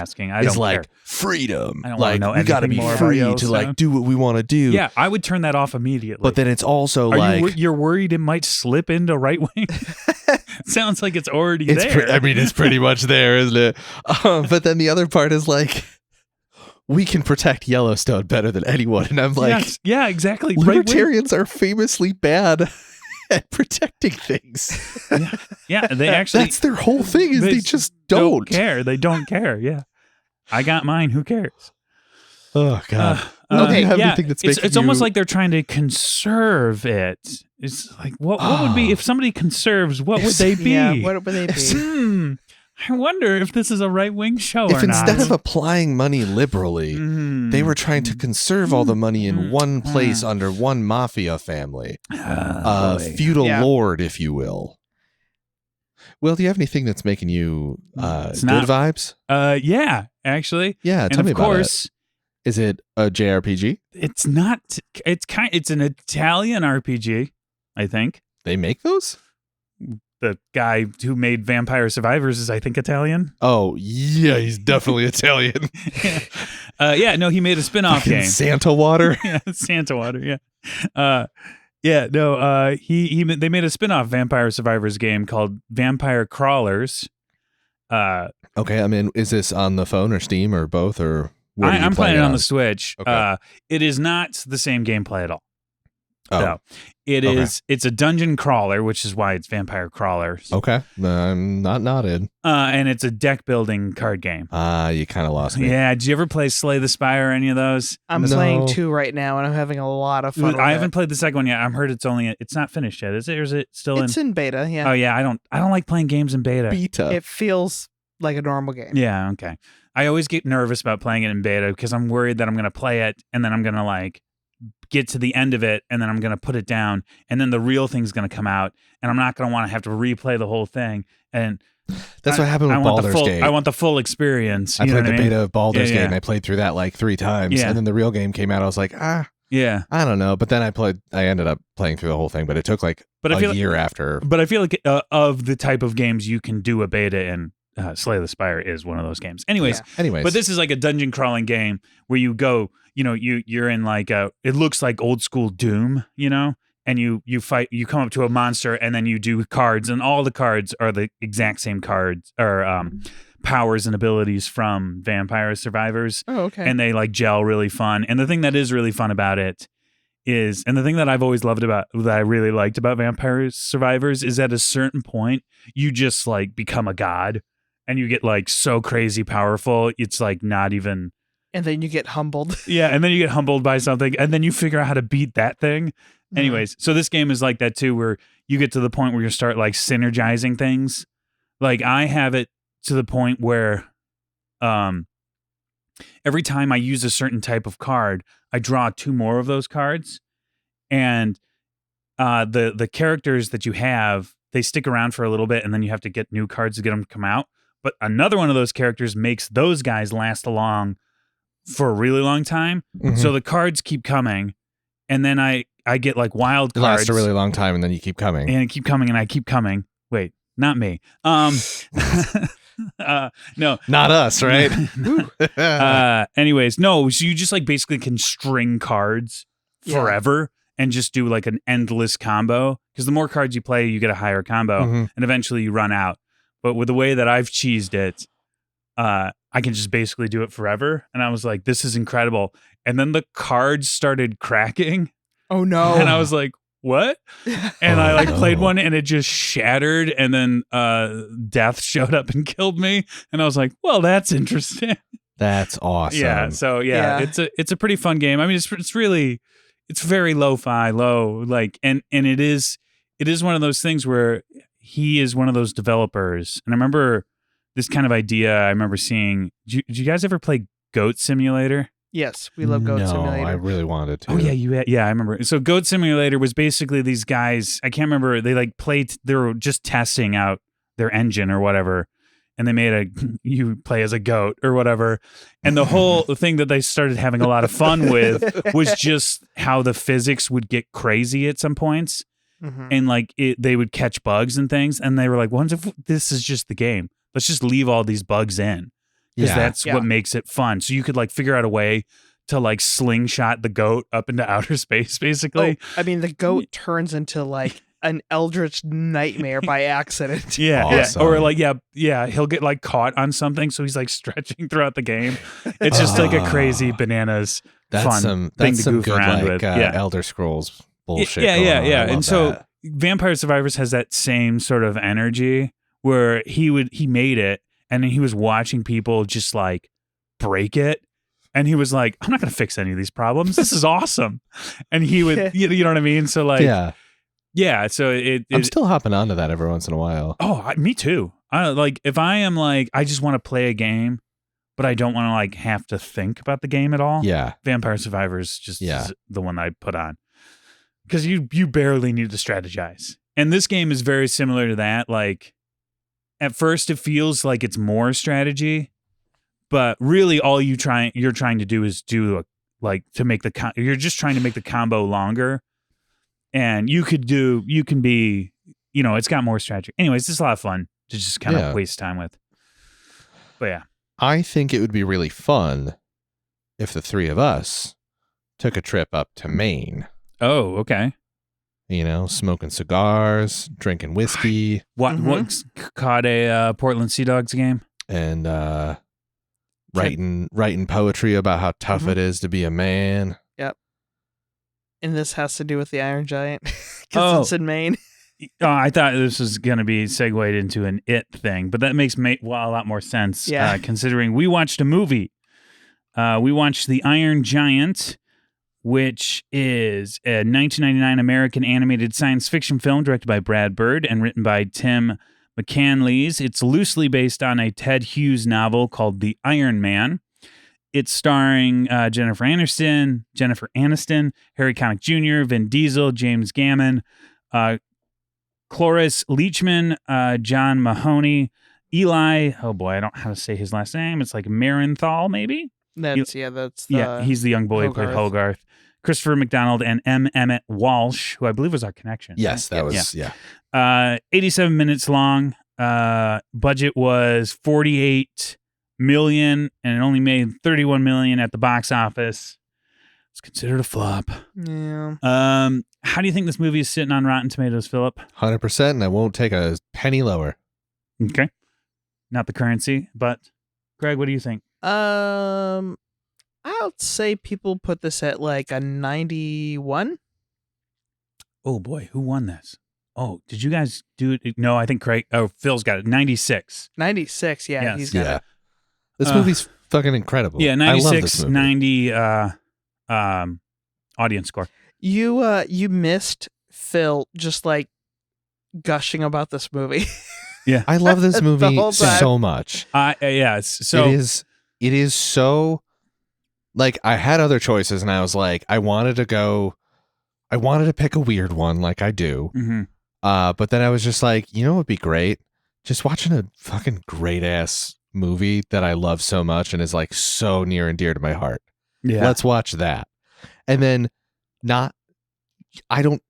freedom. I don't like know we got to be free to like do what we want to do. Yeah, I would turn that off immediately. But then it's also you're worried it might slip into right wing. Sounds like it's already there. It's pretty much there, isn't it? But then the other part is like, we can protect Yellowstone better than anyone, and I'm like, yes, yeah, exactly. Libertarians are famously bad at protecting things. Yeah, they actually. That's their whole thing. Is they just don't care. They don't care. Yeah, I got mine. Who cares? Oh God. Okay, anything that's it's almost like they're trying to conserve it. It's like what would be if somebody conserves? What would they be? Yeah, what would they be? I wonder if this is a right-wing show if or not. Instead of applying money liberally, they were trying to conserve all the money in one place under one mafia family. Feudal lord, if you will. Will, do you have anything that's making you good vibes? Yeah, actually. Yeah, tell me about it. Is it a JRPG? It's not. It's an Italian RPG, I think. They make those? The guy who made Vampire Survivors is, I think, Italian. Oh, yeah, he's definitely Italian. No, he made a spin-off game. Santa Water? Yeah, Santa Water, yeah. They made a spin-off Vampire Survivors game called Vampire Crawlers. Okay, I mean, is this on the phone or Steam or both? Or I'm playing it on the Switch. Okay. It is not the same gameplay at all. Oh. So it is. It's a dungeon crawler, which is why it's Vampire Crawlers. Okay, I'm not nodded. And it's a deck building card game. You kind of lost me. Yeah. Did you ever play Slay the Spire or any of those? I'm playing 2 right now, and I'm having a lot of fun. I haven't played the second one yet. I've heard it's not finished yet. Is it? Or is it still in? It's in beta. Yeah. Oh yeah. I don't like playing games in beta. It feels like a normal game. Yeah. Okay. I always get nervous about playing it in beta because I'm worried that I'm going to play it and then I'm going to like get to the end of it and then I'm going to put it down and then the real thing's going to come out and I'm not going to want to have to replay the whole thing. And that's what happened with Baldur's Gate. I want the full experience. I played the beta of Baldur's Gate and I played through that like 3 times. And then the real game came out. I was like, yeah, I don't know. But then I ended up playing through the whole thing, but it took like a year after. But I feel like of the type of games you can do a beta in, Slay the Spire is one of those games. Anyways, but this is like a dungeon crawling game where you go, you're in like it looks like old school Doom, and you fight, you come up to a monster and then you do cards and all the cards are the exact same cards or powers and abilities from Vampire Survivors. Oh, okay. And they like gel really fun. And the thing that is really fun about it is, and the thing that I've always loved about, that I really liked about Vampire Survivors is at a certain point, you just like become a god. And you get like so crazy powerful, it's like not even. And then you get humbled. Yeah, and then you get humbled by something, and then you figure out how to beat that thing. Mm-hmm. Anyways, so this game is like that too, where you get to the point where you start like synergizing things. Like I have it to the point where every time I use a certain type of card, I draw 2 more of those cards. And the characters that you have, they stick around for a little bit, and then you have to get new cards to get them to come out. But another one of those characters makes those guys last along for a really long time. Mm-hmm. So the cards keep coming, and then I get like wild cards. It lasts a really long time, and then you keep coming. And keep coming, and I keep coming. Wait, not me. No. Not us, right? Anyways, no, so you just like basically can string cards forever and just do like an endless combo. Because the more cards you play, you get a higher combo, and eventually you run out. But with the way that I've cheesed it, I can just basically do it forever. And I was like, this is incredible. And then the cards started cracking. Oh, no. And I was like, what? And I like played one and it just shattered. And then death showed up and killed me. And I was like, well, that's interesting. That's awesome. Yeah. So, it's a pretty fun game. I mean, it's really, it's very lo-fi, like, and it is one of those things where he is one of those developers. And I remember this kind of idea I remember seeing. Did you guys ever play Goat Simulator? Yes, we love Goat Simulator. I really wanted to. Oh, yeah, I remember. So Goat Simulator was basically these guys, I can't remember, they like they were just testing out their engine or whatever. And they made you play as a goat or whatever. And the whole thing that they started having a lot of fun with was just how the physics would get crazy at some points. Mhm. and like they would catch bugs and things, and they were like, "What if this is just the game? Let's just leave all these bugs in, because Yeah. that's Yeah. what makes it fun." So you could like figure out a way to like slingshot the goat up into outer space, basically. Oh, I mean, the goat turns into like an eldritch nightmare by accident. Yeah, Awesome. yeah, or like he'll get like caught on something, so he's like stretching throughout the game. It's just like a crazy bananas That's fun some thing that's to some goof good around like with. Yeah. Elder Scrolls bullshit. Yeah, going yeah, on. yeah. I love And so that. Vampire Survivors has that same sort of energy where he made it, and then he was watching people just like break it, and he was like, "I'm not going to fix any of these problems. This is awesome." And he would, you know what I mean? So like, yeah. So I'm still hopping onto that every once in a while. me too. I like if I am like I just want to play a game, but I don't want to like have to think about the game at all. Yeah, Vampire Survivors just Yeah. is the one I put on, because you barely need to strategize. And this game is very similar to that. Like at first it feels like it's more strategy, but really all you're trying to do is you're just trying to make the combo longer. And you can be, it's got more strategy. Anyways, it's a lot of fun to just kind of waste time with. But yeah. I think it would be really fun if the three of us took a trip up to Maine. Oh, okay. Smoking cigars, drinking whiskey, What caught a Portland Sea Dogs game? and writing poetry about how tough it is to be a man. And this has to do with the Iron Giant because it's in Maine. I thought this was going to be segued into an It thing, but that makes a lot more sense. Yeah. Considering we watched a movie. We watched The Iron Giant, which is a 1999 American animated science fiction film directed by Brad Bird and written by Tim McCanlees. It's loosely based on a Ted Hughes novel called The Iron Man. It's starring Jennifer Aniston, Harry Connick Jr., Vin Diesel, James Gammon, Cloris Leachman, John Mahoney, Eli. Oh boy, I don't know how to say his last name. It's like Marenthal, maybe. That's He's the young boy who played Hogarth. Christopher McDonald and M. Emmett Walsh, who I believe was our connection. Yes, right? that was 87 minutes long. Budget was $48 million, and it only made $31 million at the box office. It's considered a flop. Yeah. How do you think this movie is sitting on Rotten Tomatoes, Philip? 100%, and I won't take a penny lower. Okay. Not the currency, but Greg, what do you think? I would say people put this at like a 91. Oh boy, who won this? Oh, did you guys do it? No, I think Phil's got it. 96. 96, yeah. Yes. He's got it. This movie's fucking incredible. Yeah, I love 96, this movie. 90 audience score. You missed Phil just like gushing about this movie. Yeah. I love this The movie whole time. so much. So It is so, like, I had other choices and I was like, I wanted to pick a weird one like I do. mhm. But then I was just like, what would be great? Just watching a fucking great ass movie that I love so much and is like so near and dear to my heart. Yeah. Let's watch that. And then I don't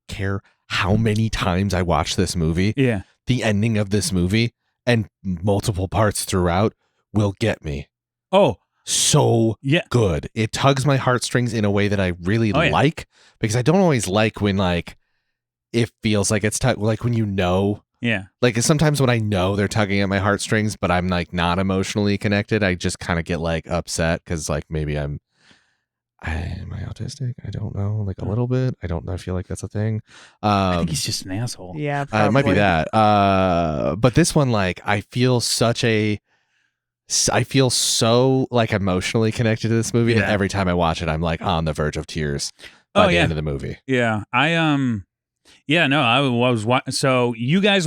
care how many times I watch this movie. Yeah. The ending of this movie and multiple parts throughout will get me. Oh, So yeah. good. It tugs my heartstrings in a way that I really Oh, yeah. like, because I don't always like when like it feels like it's like when Yeah. like sometimes when I know they're tugging at my heartstrings, but I'm like not emotionally connected, I just kind of get like upset because like maybe am I autistic? I don't know, like a little bit. I don't know. I feel like that's a thing. I think he's just an asshole. Yeah, It might be probably. that. But this one, like, I feel so like emotionally connected to this movie that Yeah. every time I watch it, I'm like on the verge of tears by the end of the movie. Yeah. I was so you guys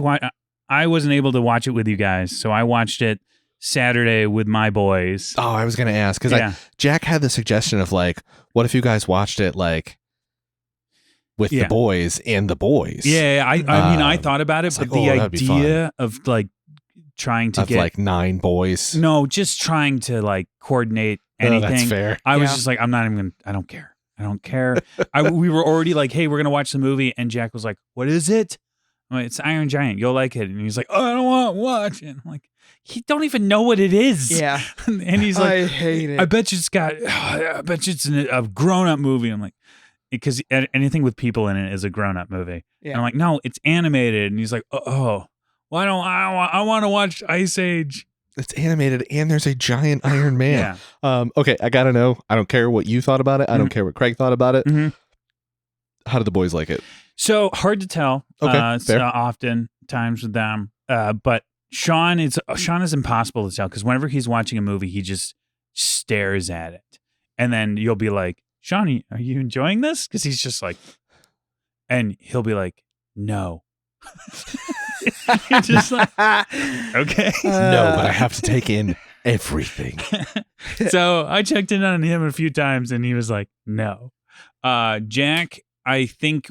I wasn't able to watch it with you guys, so I watched it Saturday with my boys. Oh, I was gonna ask because Jack had the suggestion of like, what if you guys watched it like with the boys and the boys? Yeah, I mean, I thought about it, but like, the that'd be fun. idea of like trying to get like 9 boys. no, just trying to like coordinate anything. Oh, that's fair. I was Yeah. just like, I'm not even gonna. I don't care. I don't care. We were already like, hey, we're gonna watch the movie, and Jack was like, what is it? I'm like, it's Iron Giant. You'll like it. And he's like, oh, I don't want to watch it. I'm like, he don't even know what it is. Yeah. And he's like, I hate it. I bet you it's a grown up movie. I'm like, because anything with people in it is a grown up movie. Yeah. And I'm like, no, it's animated. And he's like, oh, why don't I want to watch Ice Age? It's animated and there's a giant Iron Man. Yeah. Okay, I gotta know. I don't care what you thought about it. I don't care what Craig thought about it. Mhm. How did the boys like it? So hard to tell. Okay, fair. Often times with them. But Sean is impossible to tell because whenever he's watching a movie, he just stares at it. And then you'll be like, Sean, are you enjoying this? Because he's just like, and he'll be like, no. You're just like, okay. No, but I have to take in everything. So I checked in on him a few times and he was like, no. Jack, I think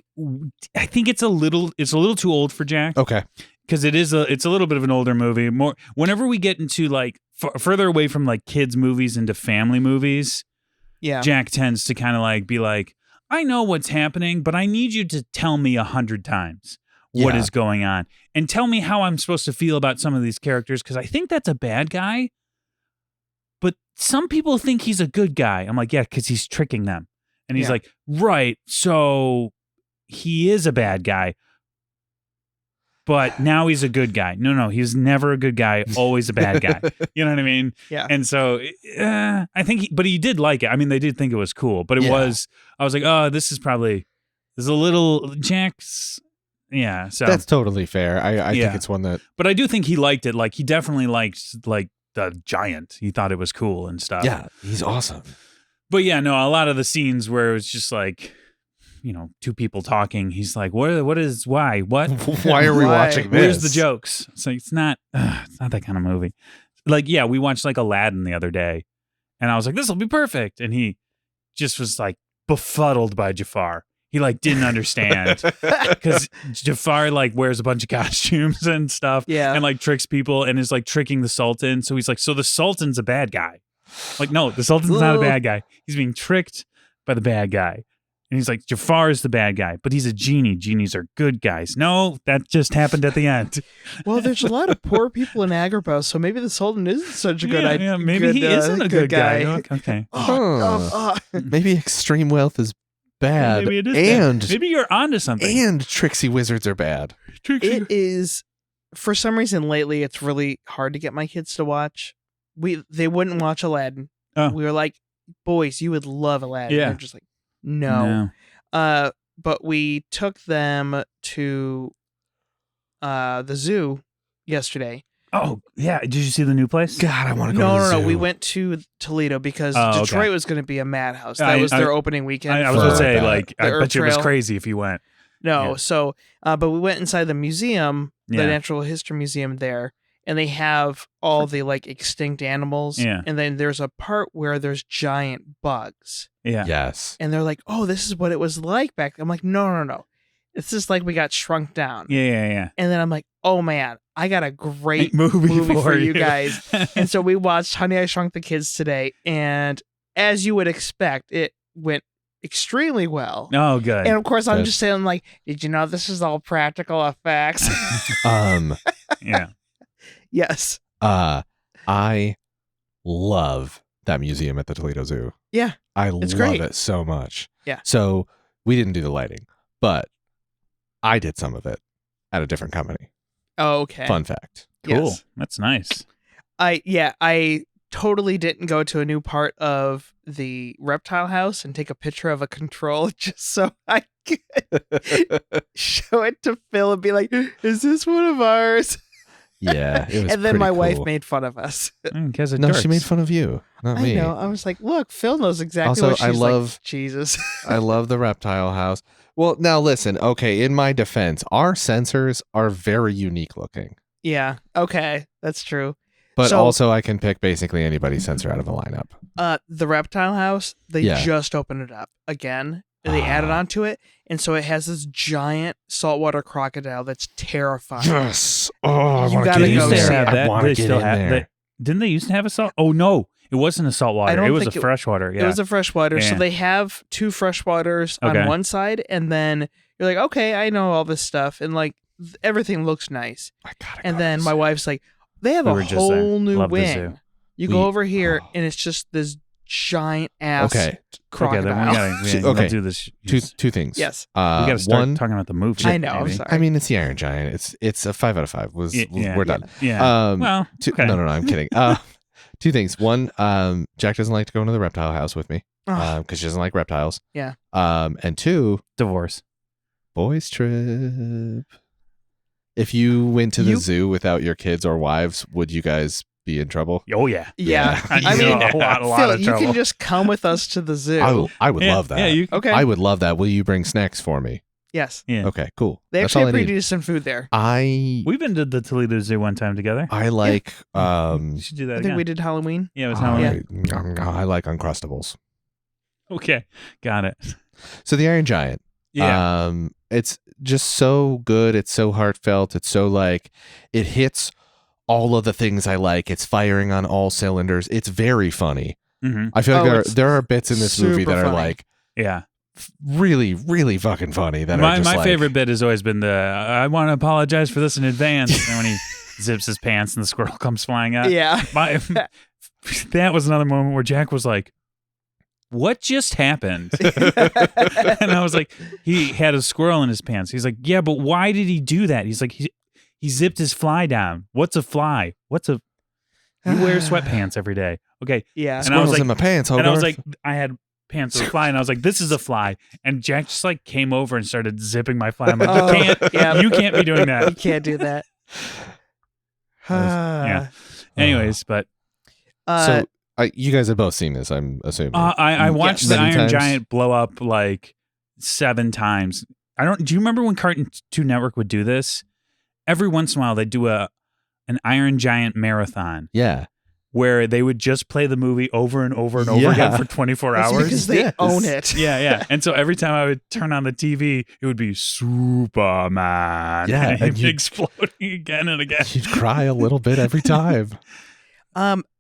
it's a little too old for Jack. Okay. Because it's a little bit of an older movie. More whenever we get into like further away from like kids movies into family movies, Yeah. Jack tends to kind of like be like, I know what's happening, but I need you to tell me 100 times what is going on and tell me how I'm supposed to feel about some of these characters because I think that's a bad guy, but some people think he's a good guy. I'm like, yeah, because he's tricking them. And he's like, right, so he is a bad guy, but now he's a good guy. No, he was never a good guy, always a bad guy. You know what I mean? Yeah. And so I think, but he did like it. I mean, they did think it was cool, but I was like, oh, this is a little Jack's. Yeah. So that's totally fair. I think it's one that. But I do think he liked it. Like he definitely liked like the giant. He thought it was cool and stuff. Yeah, he's awesome. But yeah, no, a lot of the scenes where it was just like, two people talking. He's like, why? What? Why are we watching this? Where's the jokes? So it's not that kind of movie. Like, yeah, we watched like Aladdin the other day and I was like, this will be perfect. And he just was like befuddled by Jafar. He like didn't understand because Jafar like wears a bunch of costumes and stuff and like tricks people and is like tricking the Sultan. So he's like, so the Sultan's a bad guy. Like, no, the Sultan's not a bad guy. He's being tricked by the bad guy. And he's like, Jafar is the bad guy, but he's a genie. Genies are good guys. No, that just happened at the end. Well, there's a lot of poor people in Agrabah, so maybe the Sultan isn't such a good idea. Yeah, maybe he isn't a good guy. Okay. Maybe extreme wealth is bad. Maybe it is and bad. Maybe you're onto something. And tricksy wizards are bad. It is, for some reason lately, it's really hard to get my kids to watch. They wouldn't watch Aladdin. Oh. We were like, boys, you would love Aladdin. Yeah. They're just like, no. But we took them to the zoo yesterday. Oh, yeah. Did you see the new place? God, I want to go to the zoo. No. We went to Toledo because Detroit was going to be a madhouse. That was their opening weekend. I was going to say, like, I bet you it was crazy if you went. No. Yeah. So, but we went inside the museum, the Natural History Museum there, and they have all the like extinct animals. Yeah. And then there's a part where there's giant bugs. Yeah. Yes. And they're like, oh, this is what it was like back then. I'm like, no. It's just like we got shrunk down. Yeah. And then I'm like, oh man, I got a great movie for you guys. And so we watched Honey, I Shrunk the Kids today. And as you would expect, it went extremely well. Oh, good. And of course, I'm just saying, like, did you know this is all practical effects? Yeah. Yes. I love that museum at the Toledo Zoo. Yeah. I love it so much. Yeah. So we didn't do the lighting, but I did some of it at a different company. Oh, okay. Fun fact. Cool. Yes. That's nice. I totally didn't go to a new part of the reptile house and take a picture of a control just so I could show it to Phil and be like, is this one of ours? Yeah, it was and then my cool. wife made fun of us. No, she made fun of you, not me. I know. I was like, look, Phil knows exactly also, what she's I love, like. Jesus. I love the reptile house. Well, now listen. Okay, in my defense, our sensors are very unique looking. Yeah. Okay, that's true. But also, I can pick basically anybody's sensor out of a lineup. The reptile house, they just opened it up again. And they added on to it, and so it has this giant saltwater crocodile that's terrifying. Yes. Oh, I want to gotta get go in there. see it. I want to get in there. Didn't they used to have a salt? Oh no, It wasn't a saltwater. don't It was a think freshwater. Yeah. It was a freshwater. So Yeah. they have 2 freshwaters Okay. on one side, and then you're like, okay, I know all this stuff, and like everything looks nice. I gotta And go then to my the zoo. wife's like, they have We a were just there. whole new Love the wing. zoo. You go We- over here, oh. and it's just this giant ass Okay, Okay, then crocodile. we'll Okay. do this. two things. Yes. We got to start one, talking about the movie. I know. I'm maybe. sorry. I mean, it's the Iron Giant. It's a 5 out of 5. We're done. Yeah. Well, okay. no, I'm kidding. Two things. One, Jack doesn't like to go into the reptile house with me Ugh. because she doesn't like reptiles. Yeah. And two, Divorce. boys trip. If you went to the zoo without your kids or wives, would you guys be in trouble? Oh yeah. Yeah. I mean, a lot Phil, of you trouble. can just come with us to the zoo. I would love that. Yeah, you. Okay. I would love that. Will you bring snacks for me? Yes. Yeah. Okay, cool. They That's actually all have I pretty need. decent food there. We've been to the Toledo Zoo one time together. I like You should do that I again. think we did Halloween. Yeah, it was Halloween. I like Uncrustables. Okay, got it. So the Iron Giant. Yeah. It's just so good. It's so heartfelt. It's so like it hits all of the things I like. It's firing on all cylinders. It's very funny. hmm I feel Oh, like it's there are bits in this movie super that are funny. like Yeah. really, really fucking funny. That are My just like, favorite bit has always been I want to apologize for this in advance. And when he zips his pants and the squirrel comes flying out. Yeah. That was another moment where Jack was like, "What just happened?" And I was like, "He had a squirrel in his pants." He's like, "Yeah, but why did he do that?" He's like, he zipped his fly down. What's a fly? You wear sweatpants every day. Okay. Yeah. And I was squirrels like- in my pants. And I was Hogarth. like, I had pants with a fly, and I was like, "This is a fly." And Jack just like came over and started zipping my fly. I'm like, Oh, "You can't, yeah. you can't be doing You that." can't do that. Yeah. Anyways, but Uh, so you guys have both seen this, I'm assuming. I watched Yes. the Many Iron times? Giant blow up like 7 times. Do you remember when Cartoon Network would do this? Every once in a while they'd do an Iron Giant marathon Yeah. where they would just play the movie over and over and over Yeah. again for 24 that's hours. because they Yes. own it. Yeah. And so every time I would turn on the TV, it would be Superman. Yeah, And and he'd be you- exploding again and again. You'd cry a little bit every time.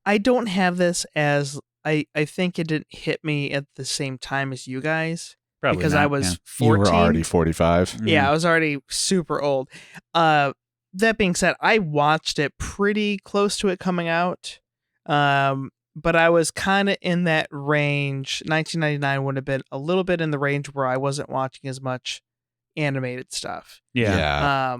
I don't have this as I think it didn't hit me at the same time as you guys Probably because not, I was yeah. 14. You were already 45. Yeah, I was already super old. That being said, I watched it pretty close to it coming out. But I was kind of in that range. 1999 would have been a little bit in the range where I wasn't watching as much animated stuff. Yeah.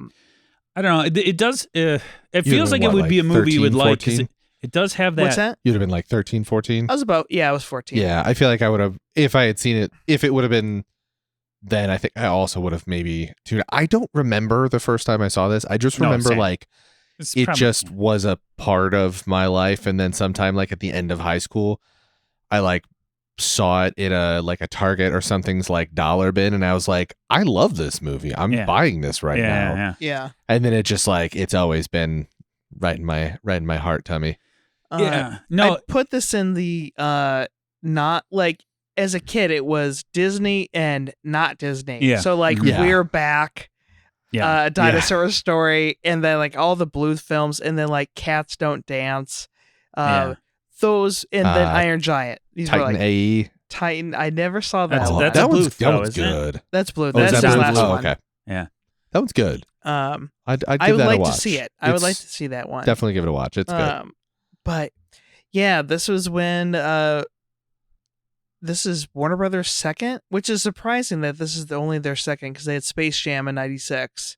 I don't know. It does. It feels been like it what, would be a like movie you would 13, like 'cause 14? it does have that. What's that? You'd have been like 13, 14. I was I was 14. Yeah, I feel like I would have, if I had seen it, if it would have been then, I think I also would have maybe tuned. I don't remember the first time I saw this. I just No, remember same. like It's it probably- just was a part of my life. And then sometime like at the end of high school, I like saw it in a Target or something's like dollar bin. And I was like, I love this movie. I'm Yeah. buying this right now. Yeah. Yeah. And then it just like, it's always been right in my heart tummy. Yeah. No. I put this in the not like as a kid it was Disney and not Disney. Yeah. So like Yeah. We're Back, Yeah. Dinosaur Story, and then like all the Bluth films, and then like Cats Don't Dance. Yeah. Those and then Uh, Iron Giant. These Titan were like AE. Titan. I never saw that That's- one. that's that a one's, Bluth, that though, one's isn't it? good. That's Blue. Oh, is That's that the Blue? last Oh, one. okay. Yeah. That one's good. I'd I give would that like a to watch. see it. I would like It's- to see that one. Definitely give it a watch. It's good. But yeah, this was when this is Warner Brothers' second, which is surprising that this is only their second because they had Space Jam in '96,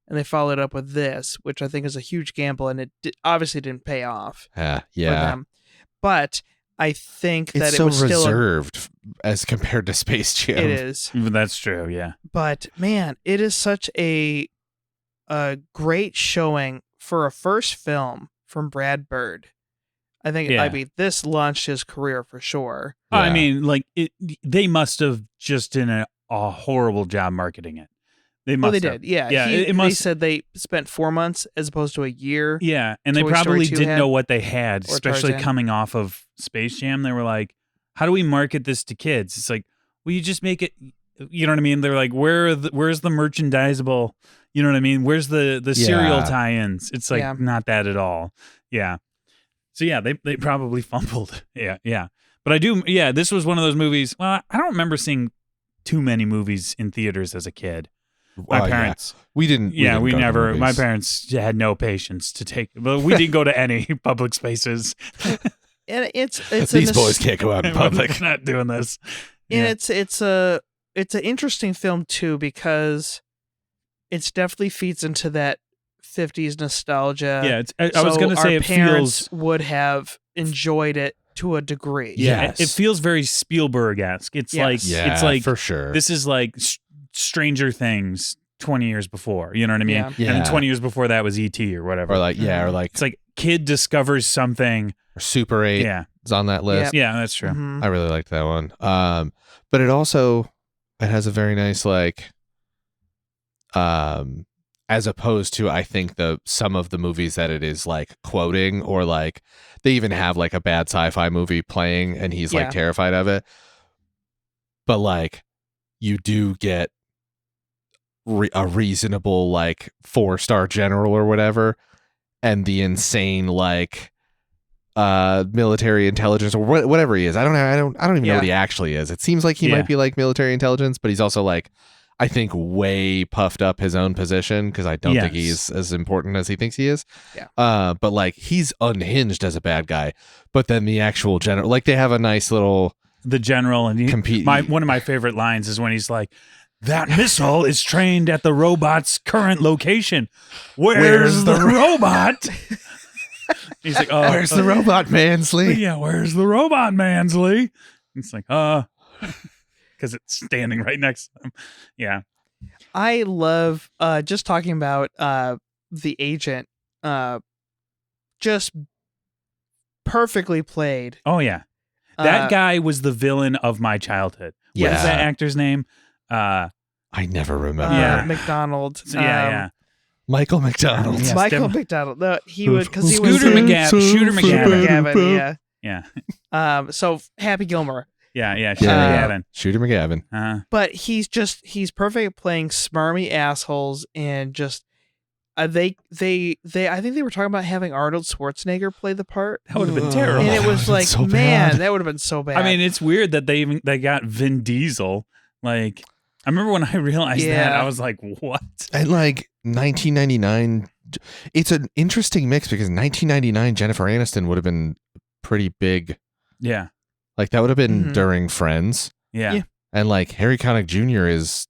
and they followed up with this, which I think is a huge gamble, and it obviously didn't pay off for Yeah. them. But I think that It's it so was still reserved as compared to Space Jam. it is. That's true. Yeah. But man, it is such a great showing for a first film from Brad Bird. I think Yeah. I mean this launched his career for sure. I Yeah. mean, like they must have just done a horrible job marketing it. They must. Well, they have. did. Yeah. Yeah, it They must- said they spent 4 months as opposed to a year. Yeah, and they Toy Story probably 2 didn't had, know what they had, or especially Tarzan. coming off of Space Jam. They were like, "How do we market this to kids?" It's like, well, you just make it. You know what I mean? They're like, where's the merchandisable? You know what I mean? Where's the serial Yeah. tie-ins? It's like Yeah. not that at all. Yeah. So yeah, they probably fumbled. Yeah. But I do. Yeah, this was one of those movies. Well, I don't remember seeing too many movies in theaters as a kid. My parents. We didn't. Yeah, we go to never. movies. My parents had no patience to take. But we didn't go to any public spaces. And it's These boys can't go out in public. We're not doing this. And it's an interesting film too, because it's definitely feeds into that 50s nostalgia. Yeah, I was going to say our it parents feels would have enjoyed it to a degree. Yes. it feels very Spielberg-esque. It's Yes. like Yeah, it's like for sure. This is like Stranger Things 20 years before. You know what I mean? Yeah. Yeah. And then 20 years before that was E.T. or whatever. or like It's like kid discovers something. Super 8 Yeah, is on that list. yeah, that's true. Mhm. I really liked that one. But it has a very nice as opposed to I think some of the movies that it is like quoting, or like they even have like a bad sci-fi movie playing and he's like Yeah. terrified of it. But like you do get a reasonable like 4-star general or whatever, and the insane like military intelligence or whatever he is. I don't even know what he actually is. It seems like he might be like military intelligence, but he's also like, I think, way puffed up his own position, because I don't think he's as important as he thinks he is. Yeah. But like he's unhinged as a bad guy. But then the actual general, like they have a nice little The general and one of my favorite lines is when he's like, "That missile is trained at the robot's current location. Where's the robot?" He's like, "Oh, where's the robot, Mansley?" Yeah, where's the robot, Mansley? It's like, because it's standing right next to him. Yeah. I love just talking about the agent, just perfectly played. Oh yeah. That guy was the villain of my childhood. What is Yeah. that actor's name? I never remember. Yeah. McDonald. Yeah. Michael McDonald. Yes, Michael Devin- McDonald. No, he would, because he was Shooter in McGavin. McGavin, Yeah. yeah. So Happy Gilmore, Yeah. Yeah. Gavin. Shooter McGavin. but he's perfect at playing smarmy assholes, and just I think they were talking about having Arnold Schwarzenegger play the part, That would have been terrible. and it was like, so man, bad. that would have been so bad. I mean, it's weird that they got Vin Diesel. Like, I remember when I realized that, Yeah. I was like, what? And like 1999, it's an interesting mix, because 1999 Jennifer Aniston would have been pretty big. Yeah. Like that would have been Mhm. during Friends. Yeah. Yeah. And like Harry Connick Jr. is,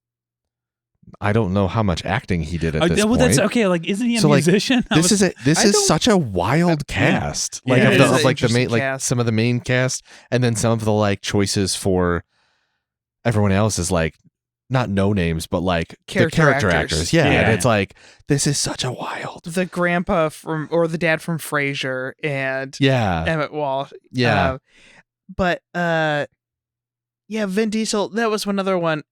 I don't know how much acting he did at this Well, point. that's okay. Like, isn't he a So, like, musician? This is such a wild cast. Like Yeah, of it the is of an like the main, interesting like cast. some of the main cast, and then some of the like choices for everyone else is like not no names, but like the character actors. Yeah. Yeah. And it's like, this is such a wild. the grandpa or the dad from Frasier and Yeah. Emmett Walsh. Yeah. But yeah, Vin Diesel, that was another one.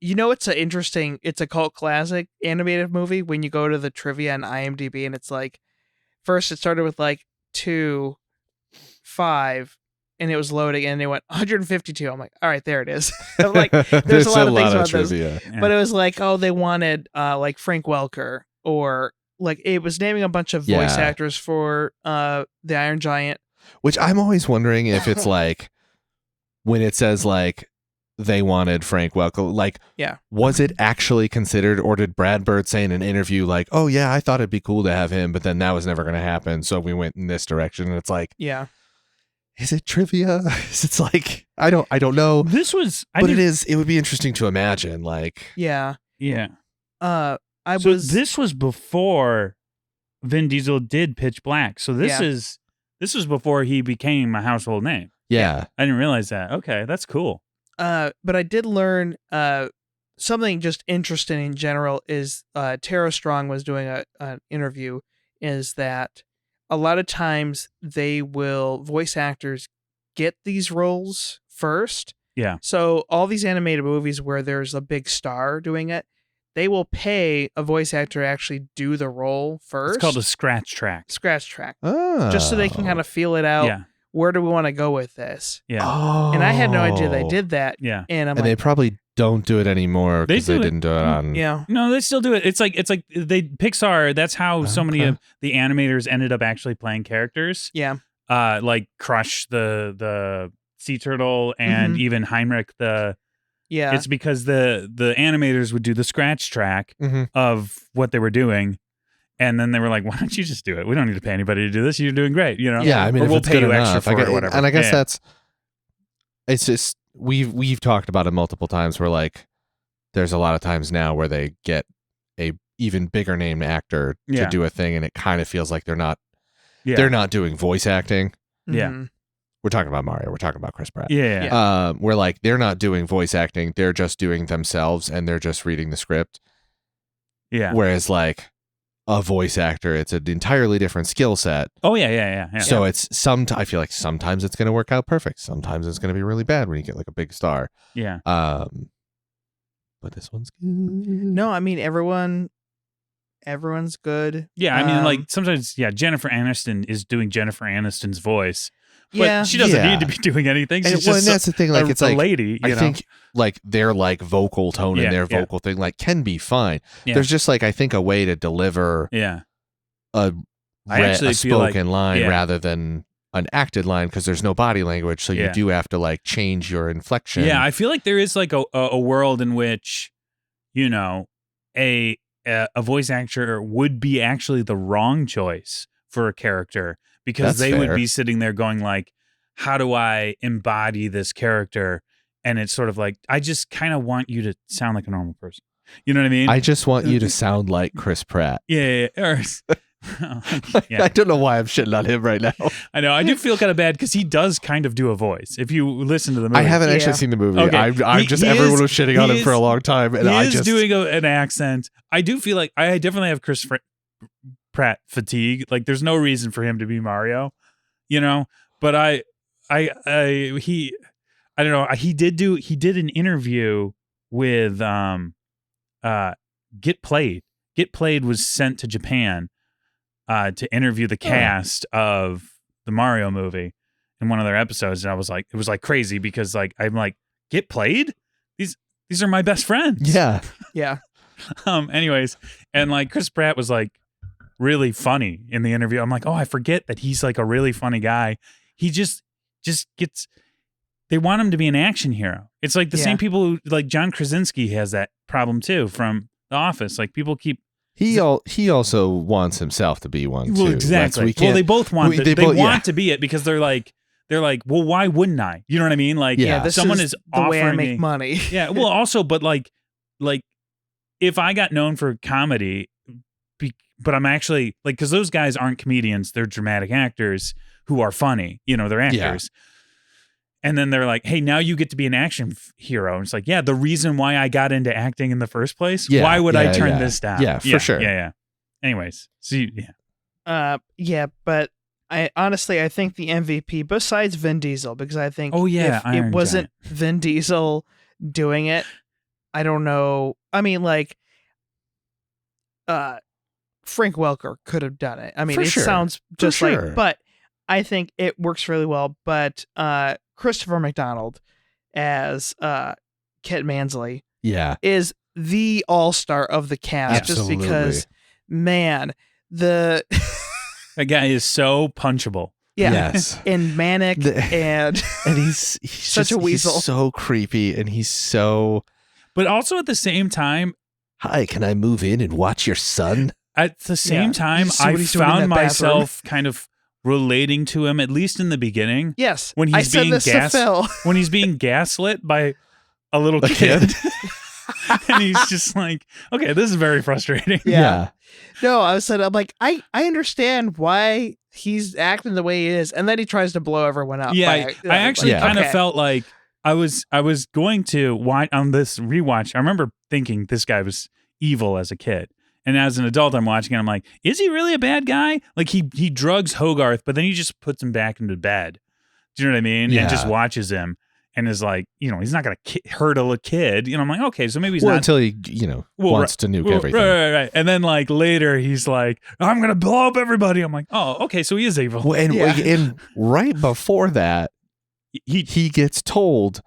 It's a cult classic animated movie when you go to the trivia on IMDb, and it's like, first it started with like 2, 5, and it was loading, and they went 152. I'm like, all right, there it is. I'm like, there's a lot of things about this. trivia. Yeah. But it was like, oh, they wanted like Frank Welker, or like it was naming a bunch of voice Yeah. actors for the Iron Giant. Which I'm always wondering if it's like when it says like they wanted Frank Welker, like, Yeah. was it actually considered, or did Brad Bird say in an interview like, oh yeah, I thought it'd be cool to have him, but then that was never going to happen, so we went in this direction? And it's like, Yeah. is it trivia? It's like, I don't know, This was, it would be interesting to imagine, like, Yeah. Yeah. This was before Vin Diesel did Pitch Black. So this Yeah. was before he became a household name. yeah, I didn't realize that. Okay, that's cool. but I did learn something just interesting in general is Tara Strong was doing an interview, is that a lot of times voice actors get these roles first. Yeah. So all these animated movies where there's a big star doing it, they will pay a voice actor to actually do the role first. It's called a scratch track. scratch track, oh. just so they can kind of feel it out. Yeah. Where do we want to go with this? Yeah. Oh. And I had no idea they did that. Yeah. And I'm And they like, probably don't do it anymore They because they do it. didn't do it on. Yeah. No, they still do it. It's like they Pixar. That's how so many Okay. of the animators ended up actually playing characters. Yeah. Like Crush the sea turtle and Mhm. even Heinrich the. Yeah. It's because the animators would do the scratch track Mhm. of what they were doing, and then they were like, "Why don't you just do it? We don't need to pay anybody to do this. You're doing great, you know." Yeah, I mean, or if we'll it's pay good you extra enough, for it or whatever. And I guess Yeah. that's. It's just we've talked about it multiple times. Where like, there's a lot of times now where they get a even bigger named actor Yeah. to do a thing, and it kind of feels like they're not Yeah. doing voice acting. Yeah. Mhm. We're talking about Mario. We're talking about Chris Pratt. Yeah. Where like they're not doing voice acting, they're just doing themselves, and they're just reading the script. Yeah. Whereas like a voice actor, it's an entirely different skill set. Oh yeah. So it's I feel like sometimes it's going to work out perfect. Sometimes it's going to be really bad when you get like a big star. Yeah. But this one's good. No, I mean everyone's good. Yeah, I mean, like sometimes, Jennifer Aniston is doing Jennifer Aniston's voice, but she doesn't need to be doing anything. She's And just that's the thing. Like it's a like lady. I think like their like vocal tone and their Yeah. vocal thing like can be fine. Yeah. There's just like I think a way to deliver Yeah. a I actually feel like- spoken line yeah. rather than an acted line because there's no body language, so you Yeah. do have to like change your inflection. Yeah, I feel like there is like a world in which, you know, a voice actor would be actually the wrong choice for a character because That's they would fair. be sitting there going like, how do I embody this character? And it's sort of like, I just kind of want you to sound like a normal person. You know what I mean? I just want you to sound like Chris Pratt. Yeah. Yeah. I don't know why I'm shitting on him right now. I know. I do feel kind of bad because he does kind of do a voice. If you listen to the movie, I haven't Yeah. actually seen the movie. Okay. I'm just He everyone is- was shitting on he him for a is- long time, and he I is just doing an accent. I do feel like I definitely have Chris Pratt fatigue. Like, there's no reason for him to be Mario, you know. But I don't know. He did an interview with Get Played. Get Played was sent to Japan to interview the cast of the Mario movie in one of their episodes, and I was like, it was like crazy because like I'm like, Get Played? These are my best friends. yeah. Yeah. Anyways, and like Chris Pratt was like really funny in the interview. I'm like, oh, I forget that he's like a really funny guy. He just gets. They want him to be an action hero. It's like the Yeah. same people who like John Krasinski has that problem too from The Office. Like people keep. He also wants himself to be one too. Well, exactly. Like, we can't, Well, they both want. they They both- want yeah. to be it because they're like, well, why wouldn't I? You know what I mean? Like, Yeah. This someone is is the way I offering make me. money. Yeah. Well, also, but like, if I got known for comedy, but I'm actually like, because those guys aren't comedians; they're dramatic actors who are funny. You know, they're actors. And then they're like, "Hey, now you get to be an action hero." And it's like, yeah, the reason why I got into acting in the first place. Yeah, Why would I yeah, turn yeah. this down? Yeah, for sure. Yeah. Anyways, so yeah. But I honestly think the MVP besides Vin Diesel, because I think Oh, yeah, if Iron it wasn't Vin Diesel doing it, I don't know. I mean, like Frank Welker could have done it. I mean, For it sure. sounds For just sure. like, but I think it works really well. But Christopher McDonald as Kit Mansley Yeah. is the all-star of the cast, Absolutely. just because, man, the that guy is so punchable. yeah, Yes. and manic The- and He's Such just, a weasel. He's so creepy, and he's so. But also at the same time, Hi, can I move in and watch your son? at the same Yeah. time, You see I what he's doing in found that bathroom. myself kind of relating to him, at least in the beginning, yes, when I he's said being this to Phil. when he's being gaslit by a little A kid. kid. And he's just like, okay, this is very frustrating. Yeah. No, I'm like, I understand why he's acting the way he is, and then he tries to blow everyone up. Yeah, by, I actually Yeah. kind of okay. felt like I was going to watch on this rewatch. I remember thinking this guy was evil as a kid. And as an adult, I'm watching and I'm like, is he really a bad guy? Like he drugs Hogarth, but then he just puts him back into bed. Do you know what I mean? Yeah. And just watches him and is like, he's not going to hurt a kid. I'm like, okay, so maybe he's Well, not. until he, wants to nuke everything. Right. And then like later, he's like, I'm going to blow up everybody. I'm like, oh, okay, so he is evil. Well, and Yeah. right before that, He he gets told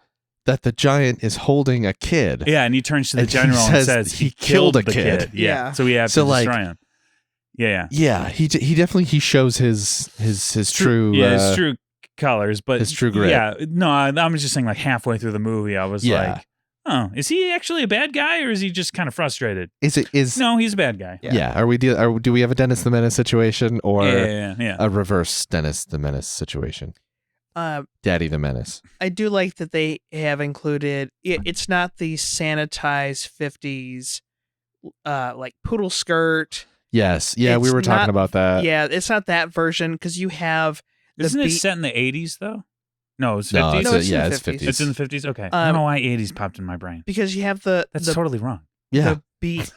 that the giant is holding a kid. Yeah, and he turns to the And he general and says says he he killed killed a the kid. kid. Yeah. Yeah. So we have So, to like- destroy him. Yeah. Yeah, he definitely shows his true his true colors, but his true grit. Yeah, no, I was just saying like halfway through the movie, I was Yeah. like, oh, is he actually a bad guy or is he just kind of frustrated? is No, he's a bad guy. yeah. Do we have a Dennis the Menace situation or Yeah. a reverse Dennis the Menace situation? Daddy the Menace. I do like that they have included. It's not the sanitized 50s, like poodle skirt. Yes. Yeah, we It's were talking not- about that. Yeah, it's not that version because you have the Isn't it beat- set in the 80s though? No, it's 50s. No, No, it's in the it's 50s. It's in the 50s. Okay, I don't know why 80s popped in my brain. because you have the That's totally wrong. Yeah. the beat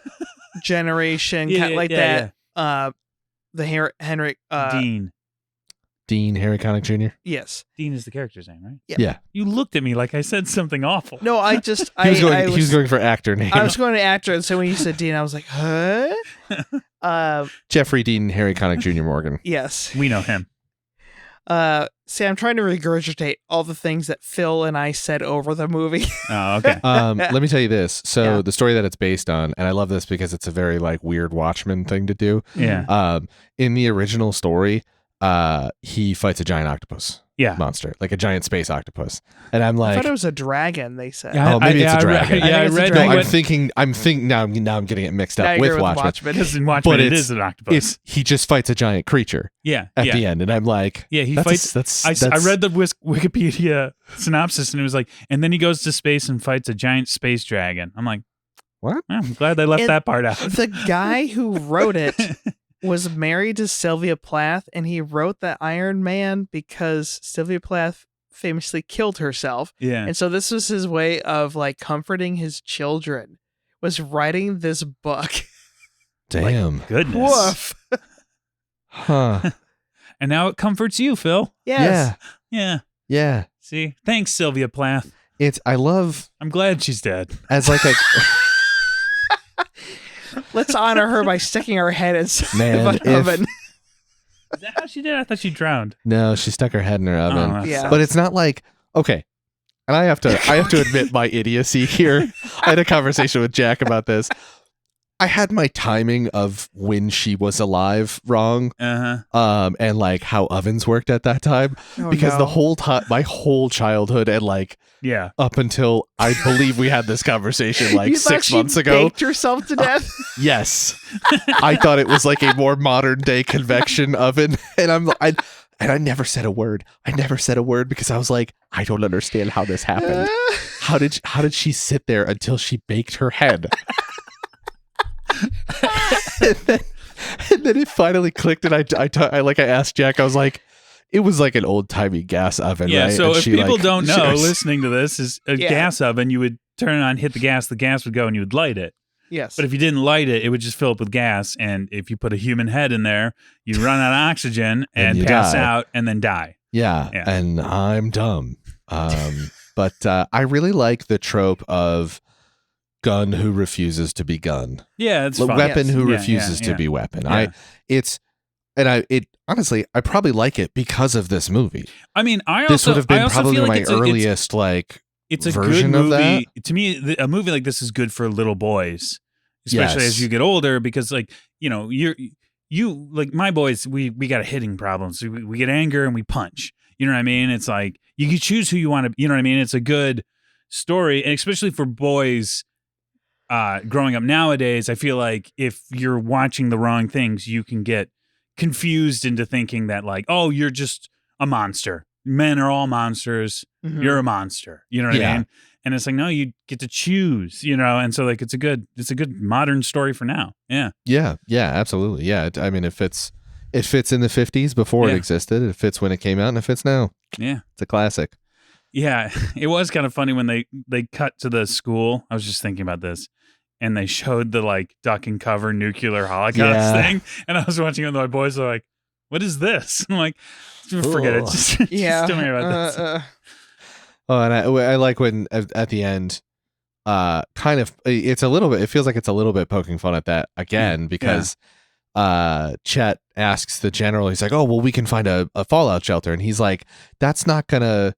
generation Yeah, kind of like yeah, that. The Henrik Dean Harry Connick Jr. yes. Dean is the character's name, right? Yeah. You looked at me like I said something awful. No, I just He was going. I he was going for actor name. I was going to actor, and so when you said Dean, I was like, huh? Jeffrey Dean Harry Connick Jr. Morgan. Yes. We know him. See, I'm trying to regurgitate all the things that Phil and I said over the movie. Oh, okay. Let me tell you this. So Yeah. the story that it's based on, and I love this because it's a very like weird Watchmen thing to do. Yeah. In the original story, he fights a giant octopus Yeah. monster, like a giant space octopus, and I'm I like, thought it was a dragon. They said. Yeah, Oh, maybe it's a dragon. Yeah, I I think it's a read. no, dragon. I'm thinking now I'm getting it mixed Now up you with agree Watchmen. Because in Watchmen, But it it's- is an octopus. He just fights a giant creature Yeah. at yeah. the end, and I'm like, Yeah, he that's fights. That's I read the Wikipedia synopsis and it was like, and then he goes to space and fights a giant space dragon. I'm like, What? well, I'm glad they left And that part out. The guy who wrote it was married to Sylvia Plath, and he wrote the Iron Man because Sylvia Plath famously killed herself. Yeah. And so this was his way of like comforting his children, was writing this book. Damn. Goodness. Woof. Huh. And now it comforts you, Phil. Yes. Yeah. Yeah. See? Thanks, Sylvia Plath. I love I'm glad she's dead. as like a Let's honor her by sticking her head inside Man, of an if- oven. Is that how she did? I thought she drowned. no, she stuck her head in her oven. that Yeah. sucks. But it's not like okay. And I have to admit my idiocy here. I had a conversation with Jack about this. I had my timing of when she was alive wrong. And like how ovens worked at that time. Oh, Because no. the whole time my whole childhood and like Yeah. up until I believe we had this conversation like You thought 6 she months ago. baked herself to death. Yes. I thought it was like a more modern day convection oven. And I never said a word. I never said a word because I was like, I don't understand how this happened. How did she sit there until she baked her head? and then it finally clicked, and I asked Jack. I was like, it was like an old timey gas oven, Yeah. right? So And if she, people like, don't she know, was- listening to this is a Yeah. gas oven. You would turn it on, hit the gas would go, and you would light it. Yes. But if you didn't light it, it would just fill up with gas. And if you put a human head in there, you'd run out of oxygen And and you pass die. out and then die. yeah, Yeah. and I'm dumb. But I really like the trope of gun who refuses to be gun, Yeah, it's fun. weapon Yes. who Yeah, refuses yeah, to yeah. be weapon. Yeah. Honestly, I probably like it because of this movie. I mean, I This also would have I been also probably feel like my it's a, earliest like. it's a good version of movie. To me, a movie like this is good for little boys, especially Yes. as you get older, because like, you know, you like my boys, we got a hitting problem. So we get anger and we punch. You know what I mean? It's like you can choose who you want to, you know what I mean? It's a good story. And especially for boys growing up nowadays, I feel like if you're watching the wrong things, you can get confused into thinking that like, oh, you're just a monster. Men are all monsters. Mhm. You're a monster. You know what I Yeah. mean? And it's like, no, you get to choose, you know? And so like, it's a good modern story for now. Yeah. Yeah, absolutely. Yeah, I mean, it fits in the 50s before Yeah. it existed. It fits when it came out, and it fits now. Yeah. It's a classic. Yeah. It was kind of funny when they cut to the school. I was just thinking about this. And they showed the like duck and cover nuclear holocaust Yeah. thing. And I was watching it and my boys are like, what is this? I'm like, forget it. Ugh. Just Yeah. don't worry about this. Oh, and I like when at the end, kind of, it feels like it's a little bit poking fun at that again because Chet asks the general, he's like, oh, well, we can find a fallout shelter. And he's like, that's not gonna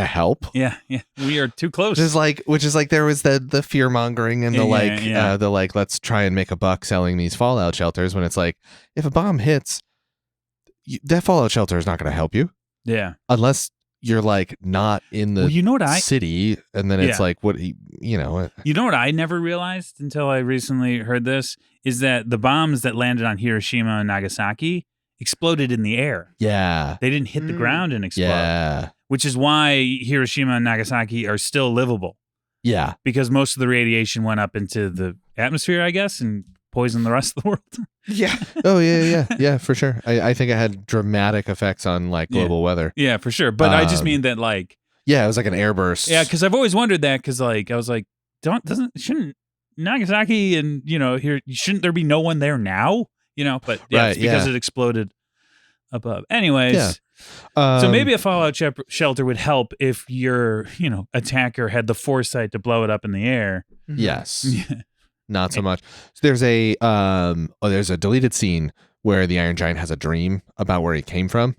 help. Yeah. We are too close. Which is like there was the fear mongering and the let's try and make a buck selling these fallout shelters, when it's like, if a bomb hits, that fallout shelter is not going to help you. Yeah. Unless you're like not in the city, and then it's like, what, you know what I never realized until I recently heard this is that the bombs that landed on Hiroshima and Nagasaki exploded in the air. Yeah. They didn't hit the ground and explode. Yeah. Which is why Hiroshima and Nagasaki are still livable. Yeah. Because most of the radiation went up into the atmosphere, I guess, and poisoned the rest of the world. Yeah. Oh, yeah, for sure. I think it had dramatic effects on like global weather. Yeah, for sure. But I just mean that like... Yeah, it was like an airburst. Yeah, because I've always wondered that, because like I was like, shouldn't Nagasaki and, you know, here, shouldn't there be no one there now? You know, but yeah, it's because it exploded above. Anyways, so maybe a fallout shelter would help if your, you know, attacker had the foresight to blow it up in the air. Yes. Not so much. So there's a deleted scene where the Iron Giant has a dream about where he came from.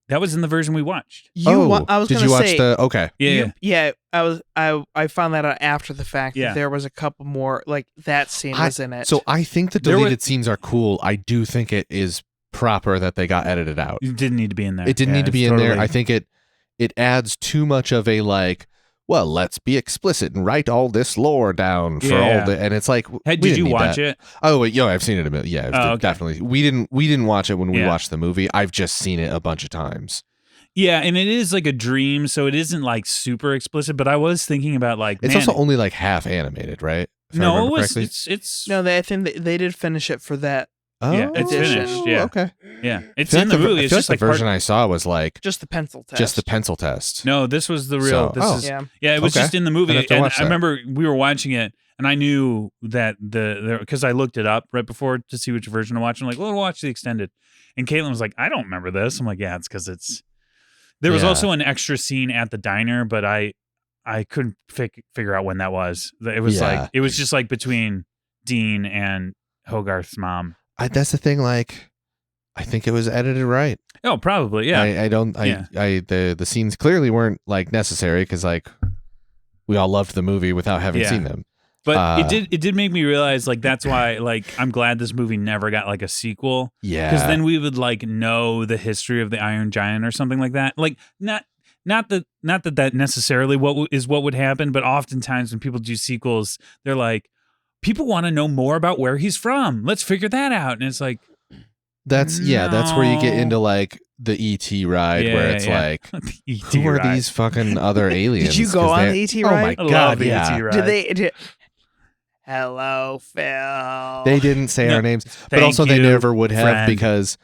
That was in the version we watched. I was did you watch the? Okay. Yeah. I found that out after the fact. Yeah. That there was a couple more, like that scene was in it. So I think the deleted scenes are cool. I do think it is proper that they got edited out. It didn't need to be in there. It didn't need to be in there. I think it adds too much of a like, well, let's be explicit and write all this lore down for all the, and it's like, hey, did you watch it? Oh, wait, I've seen it a million. Yeah, okay. Definitely. We didn't watch it when we watched the movie. I've just seen it a bunch of times. Yeah, and it is like a dream, so it isn't like super explicit. But I was thinking about like, it's also only like half animated, right? No, it's no. I think they did finish it for that. Oh, yeah, it's finished. Yeah, okay. Yeah, it's in the movie. It's just like the version I saw was like just the pencil test. Just the pencil test. No, this was the real. It was just in the movie, and I remember we were watching it, and I knew that because I looked it up right before to see which version to watch. I'm like, well, we'll watch the extended, and Caitlin was like, I don't remember this. I'm like, yeah, it's because it's. There was also an extra scene at the diner, but I couldn't figure out when that was. It was like it was just like between Dean and Hogarth's mom. That's the thing. Like, I think it was edited right. Oh, probably. Yeah. The scenes clearly weren't like necessary because like we all loved the movie without having seen them. But it did make me realize like that's why like I'm glad this movie never got like a sequel. Yeah. Because then we would like know the history of the Iron Giant or something like that. Like not that necessarily what would happen, but oftentimes when people do sequels, they're like, people want to know more about where he's from. Let's figure that out. And it's like, that's where you get into like the E.T. ride where it's like, who are these fucking other aliens? Did you go on the E.T. ride? Oh my God, yeah. E.T. ride. Did hello, Phil. They didn't say our names, but also they never would have because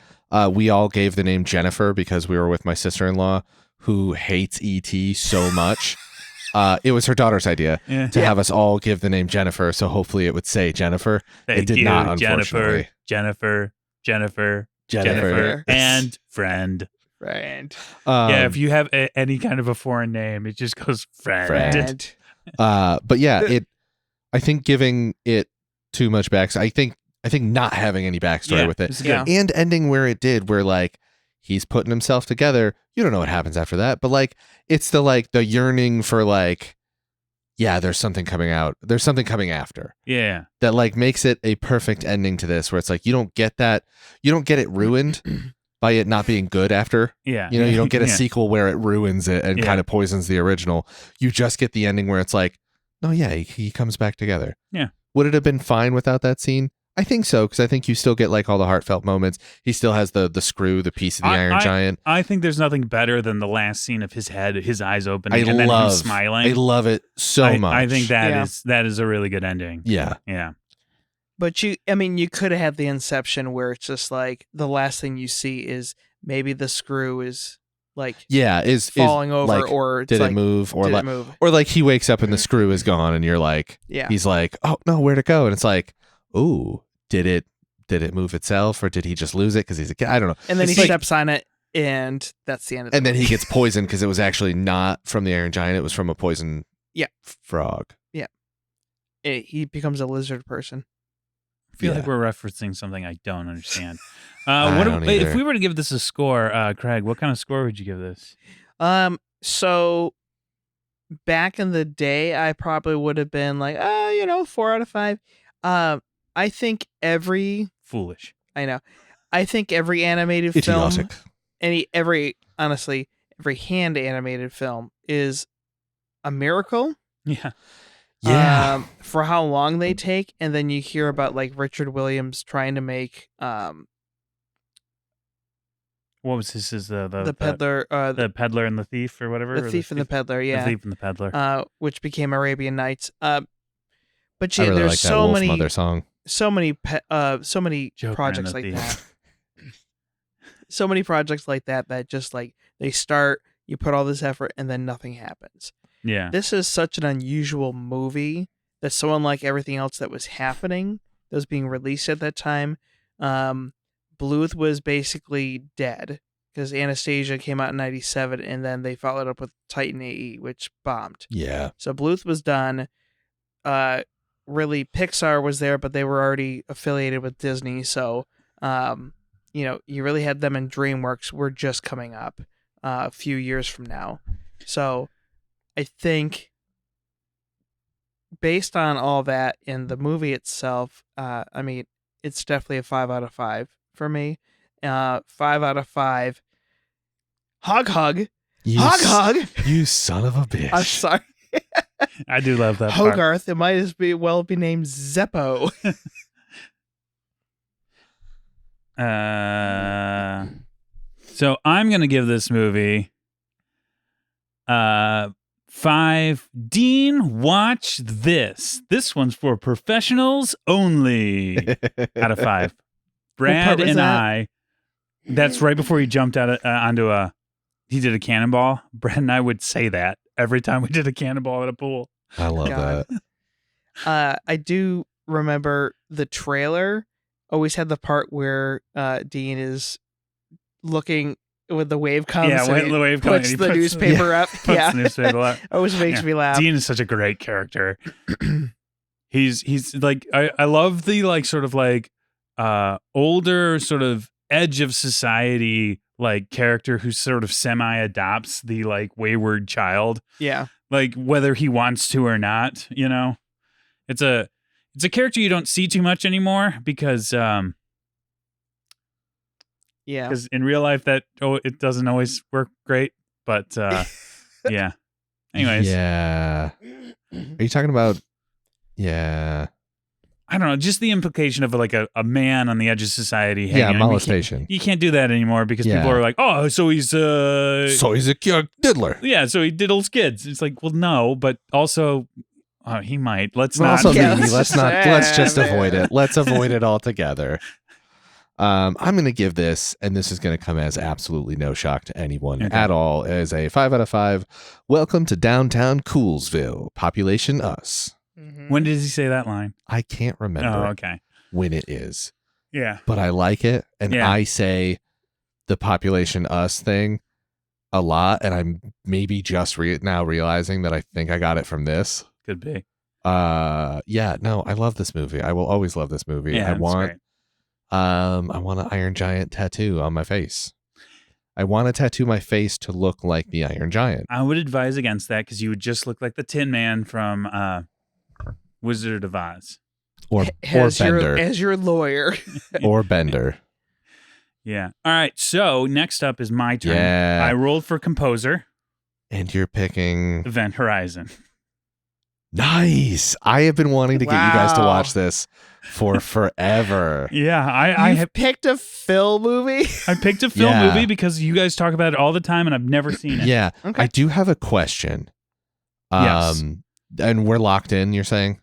we all gave the name Jennifer because we were with my sister-in-law who hates E.T. so much. It was her daughter's idea to have us all give the name Jennifer, so hopefully it would say Jennifer. It did not, unfortunately. Jennifer, and friend. If you have any kind of a foreign name, it just goes friend. But yeah, I think giving it too much backstory. I think not having any backstory with it, and ending where it did, where like he's putting himself together. You don't know what happens after that, but like it's the yearning for like, yeah, there's something coming out. There's something coming after. Yeah, that like makes it a perfect ending to this, where it's like you don't get that, you don't get it ruined by it not being good after. Yeah, you know, you don't get a sequel where it ruins it and kind of poisons the original. You just get the ending where it's like, no, he comes back together. Yeah. Would it have been fine without that scene? I think so, because I think you still get like all the heartfelt moments. He still has the screw, the piece of the Iron Giant. I think there's nothing better than the last scine of his head, his eyes opening, and then him smiling. I love it so much. I think that is a really good ending. Yeah. Yeah. But you could have had the Inception where it's just like the last thing you see is maybe the screw is like is falling over, like, or it's did like, it move, or did like it move? Or like he wakes up and the screw is gone, and you're like, he's like, oh no, where'd it go? And it's like, ooh, did it move itself, or did he just lose it because he's a kid? I don't know. And then he steps on it, and that's the end of it. And then he gets poisoned because it was actually not from the Iron Giant; it was from a poison frog. Yeah, he becomes a lizard person. I feel Yeah. like we're referencing something I don't understand. don't if either. we were to give this a score, Craig, what kind of score would you give this? So back in the day, I probably would have been like, 4 out of 5. I think every Foolish. I think every animated Idiotic. film, honestly, every hand animated film is a miracle. Yeah. Yeah. For how long they take, and then you hear about like Richard Williams trying to make What was this? Is the peddler, the peddler and the thief or whatever? the or thief and the peddler, yeah, The thief and the peddler. which became Arabian Nights. But I yeah, really there's like that so Wolf many, Mother song. so many Joker projects and the like thief. that. So many projects like that just like they start, you put all this effort, and then nothing happens. Yeah. This is such an unusual movie that so unlike everything else that was happening that was being released at that time. Bluth was basically dead because Anastasia came out in 97, and then they followed up with Titan AE, which bombed. Yeah. So Bluth was done. Really, Pixar was there, but they were already affiliated with Disney. So, you really had them, and DreamWorks were just coming up a few years from now. So I think based on all that in the movie itself, it's definitely a 5 out of 5 for me. 5 out of 5. Hog. Hog. You son of a bitch. I'm sorry. I do love that part. Hogarth. It might as well be named Zeppo. So I'm gonna give this movie 5. Dean, watch this. This one's for professionals only. Out of 5. Brad was and that? I. That's right before he jumped out onto he did a cannonball. Brad and I would say that every time we did a cannonball at a pool. I love God. that. I do remember the trailer always had the part where Dean is looking when the wave comes. Yeah, and when he the wave comes, puts he the puts- newspaper up. Puts Yeah, the newspaper up. always makes Yeah. me laugh. Dean is such a great character. He's like I love the like sort of like older sort of edge of society like character who sort of semi adopts the like wayward child, Yeah, like whether he wants to or not. It's a character you don't see too much anymore because yeah. in real life that it doesn't always work great, but yeah. Anyways, Yeah. Are you talking about? Yeah. I don't know, just the implication of like a man on the edge of society. Yeah, hanging. molestation. You can't do that anymore because Yeah. people are like, oh, so he's So he's a diddler. yeah, so he diddles kids. It's like, well, no, but also he might. Let's But not. also, Yeah, maybe let's let's just man. avoid it. Let's avoid it altogether. I'm going to give this, and this is going to come as absolutely no shock to anyone Okay. at all, as a 5 out of 5. Welcome to downtown Coolsville. Population us. Mhm. When did he say that line? I can't remember Oh, okay. when it is, Yeah. but I like it, and Yeah. I say the population us thing a lot, and I'm maybe just now realizing that I think I got it from this. Could be. Yeah, no, I love this movie. I will always love this movie. Yeah, I it's want great. I want an Iron Giant tattoo on my face. I want to tattoo my face to look like the Iron Giant. I would advise against that because you would just look like the Tin Man from Wizard of Oz. Or as Bender. as your lawyer. Or Bender. Yeah. All right. So next up is my turn. Yeah. I rolled for composer, And you're picking Event Horizon. Nice. I have been wanting to get you guys to Wow. watch this for forever. Yeah, I You've have picked a Phil movie. I picked a film Yeah. movie because you guys talk about it all the time and I've never seen it. Yeah. Okay. I do have a question. Yes. And we're locked in, you're saying?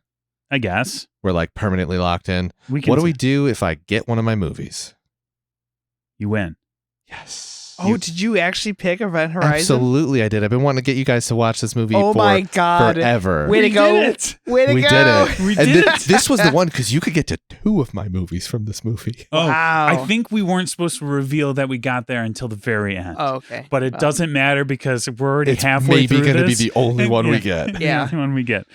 I guess. We're like permanently locked in. We can What do we do if I get one of my movies? You win. Yes. Oh, did you actually pick Event Horizon? Absolutely, I did. I've been wanting to get you guys to watch this movie Oh for my God. forever. Way to We go. did it. Way to We go. did it. We And did it. this was the one because you could get to 2 of my movies from this movie. Oh, Wow. I think we weren't supposed to reveal that we got there until the very end. Oh, okay. But it Well, doesn't matter because we're already It's halfway maybe through going to be this. the only one we get. The Yeah. only one we get.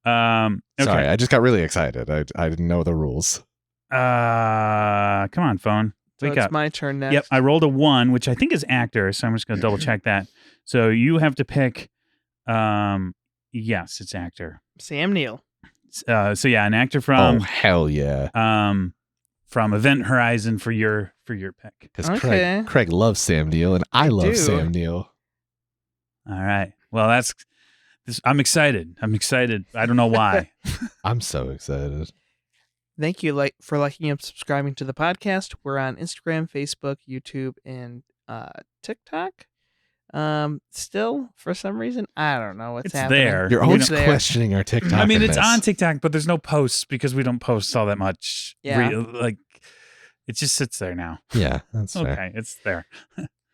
Okay. Sorry, I just got really excited. I didn't know the rules. Come on, phone. So Wake it's up. my turn next. Yep, I rolled a 1, which I think is actor, so I'm just going to double check that. So you have to pick. Yes, it's actor. Sam Neill. So yeah, an actor Oh from hell yeah! from Event Horizon for your pick. Because Okay. Craig loves Sam Neill, and I love do. Sam Neill. All right. Well, I'm excited. I don't know why. I'm so excited. Thank you for liking and subscribing to the podcast. We're on Instagram, Facebook, YouTube, and TikTok. Still, for some reason, I don't know what's It's happening. there. You're You always know- questioning our TikTok. I mean, it's on TikTok, but there's no posts because we don't post all that much. Yeah. Like, it just sits there now. Yeah, that's fair. Okay, it's there.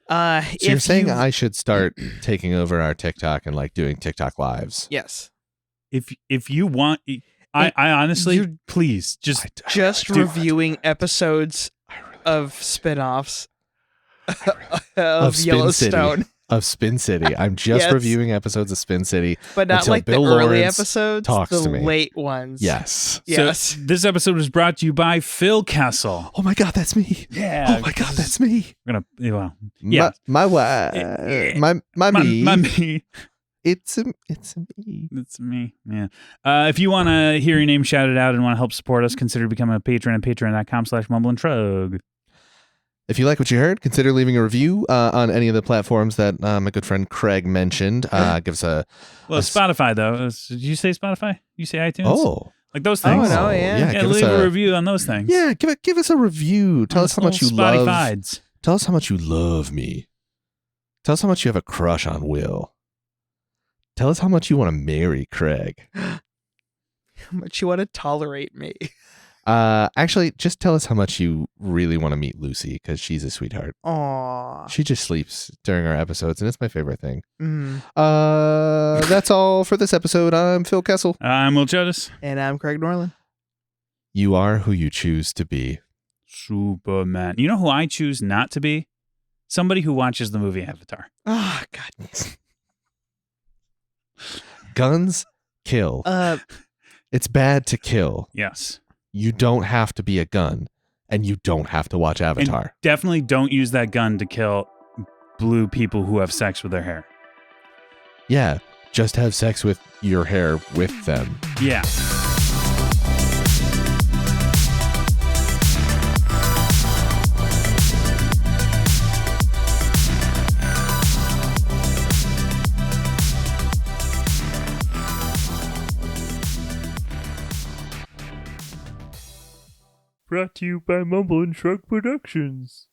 So you're saying I should start taking over our TikTok and like doing TikTok lives? Yes. If you want, I honestly, please just Just Dude. reviewing episodes I really of spin-offs Of Spin Yellowstone. of Spin City. I'm just Yes. reviewing episodes of Spin City. But not Until like Bill the early Lawrence episodes, talks the to me. late ones. Yes. Yes. So this episode was brought to you by Phil Kessel. Oh my God, that's me. Yeah. Oh my God, that's me. We're gonna. Well, yeah. My wife. My me. me. It's a me. It's me. Yeah. If you want to hear your name shouted out and want to help support us, consider becoming a patron at patreon.com/mumbleandtrug. If you like what you heard, consider leaving a review on any of the platforms that my good friend Craig mentioned. Give us a Spotify though. Did you say Spotify? You say iTunes? oh Like those Oh, things. no, yeah. Yeah, give us leave a review on those things. Yeah, give us a review. Tell us how much you love. Spotify's. Tell us how much you love me. Tell us how much you have a crush on Will. Tell us how much you want to marry Craig. How much you want to tolerate me. Actually, just tell us how much you really want to meet Lucy because she's a sweetheart. Aw. She just sleeps during our episodes, and it's my favorite thing. Mm. That's all for this episode. I'm Phil Kessel. I'm Will Jodas. And I'm Craig Norland. You are who you choose to be. Superman. You know who I choose not to be? Somebody who watches the movie Avatar. Oh, God. Guns kill. It's bad to kill. Yes. You don't have to be a gun, and you don't have to watch Avatar. And definitely don't use that gun to kill blue people who have sex with their hair. Yeah, just have sex with your hair with them. Yeah. Brought to you by Mumble and Shrug Productions.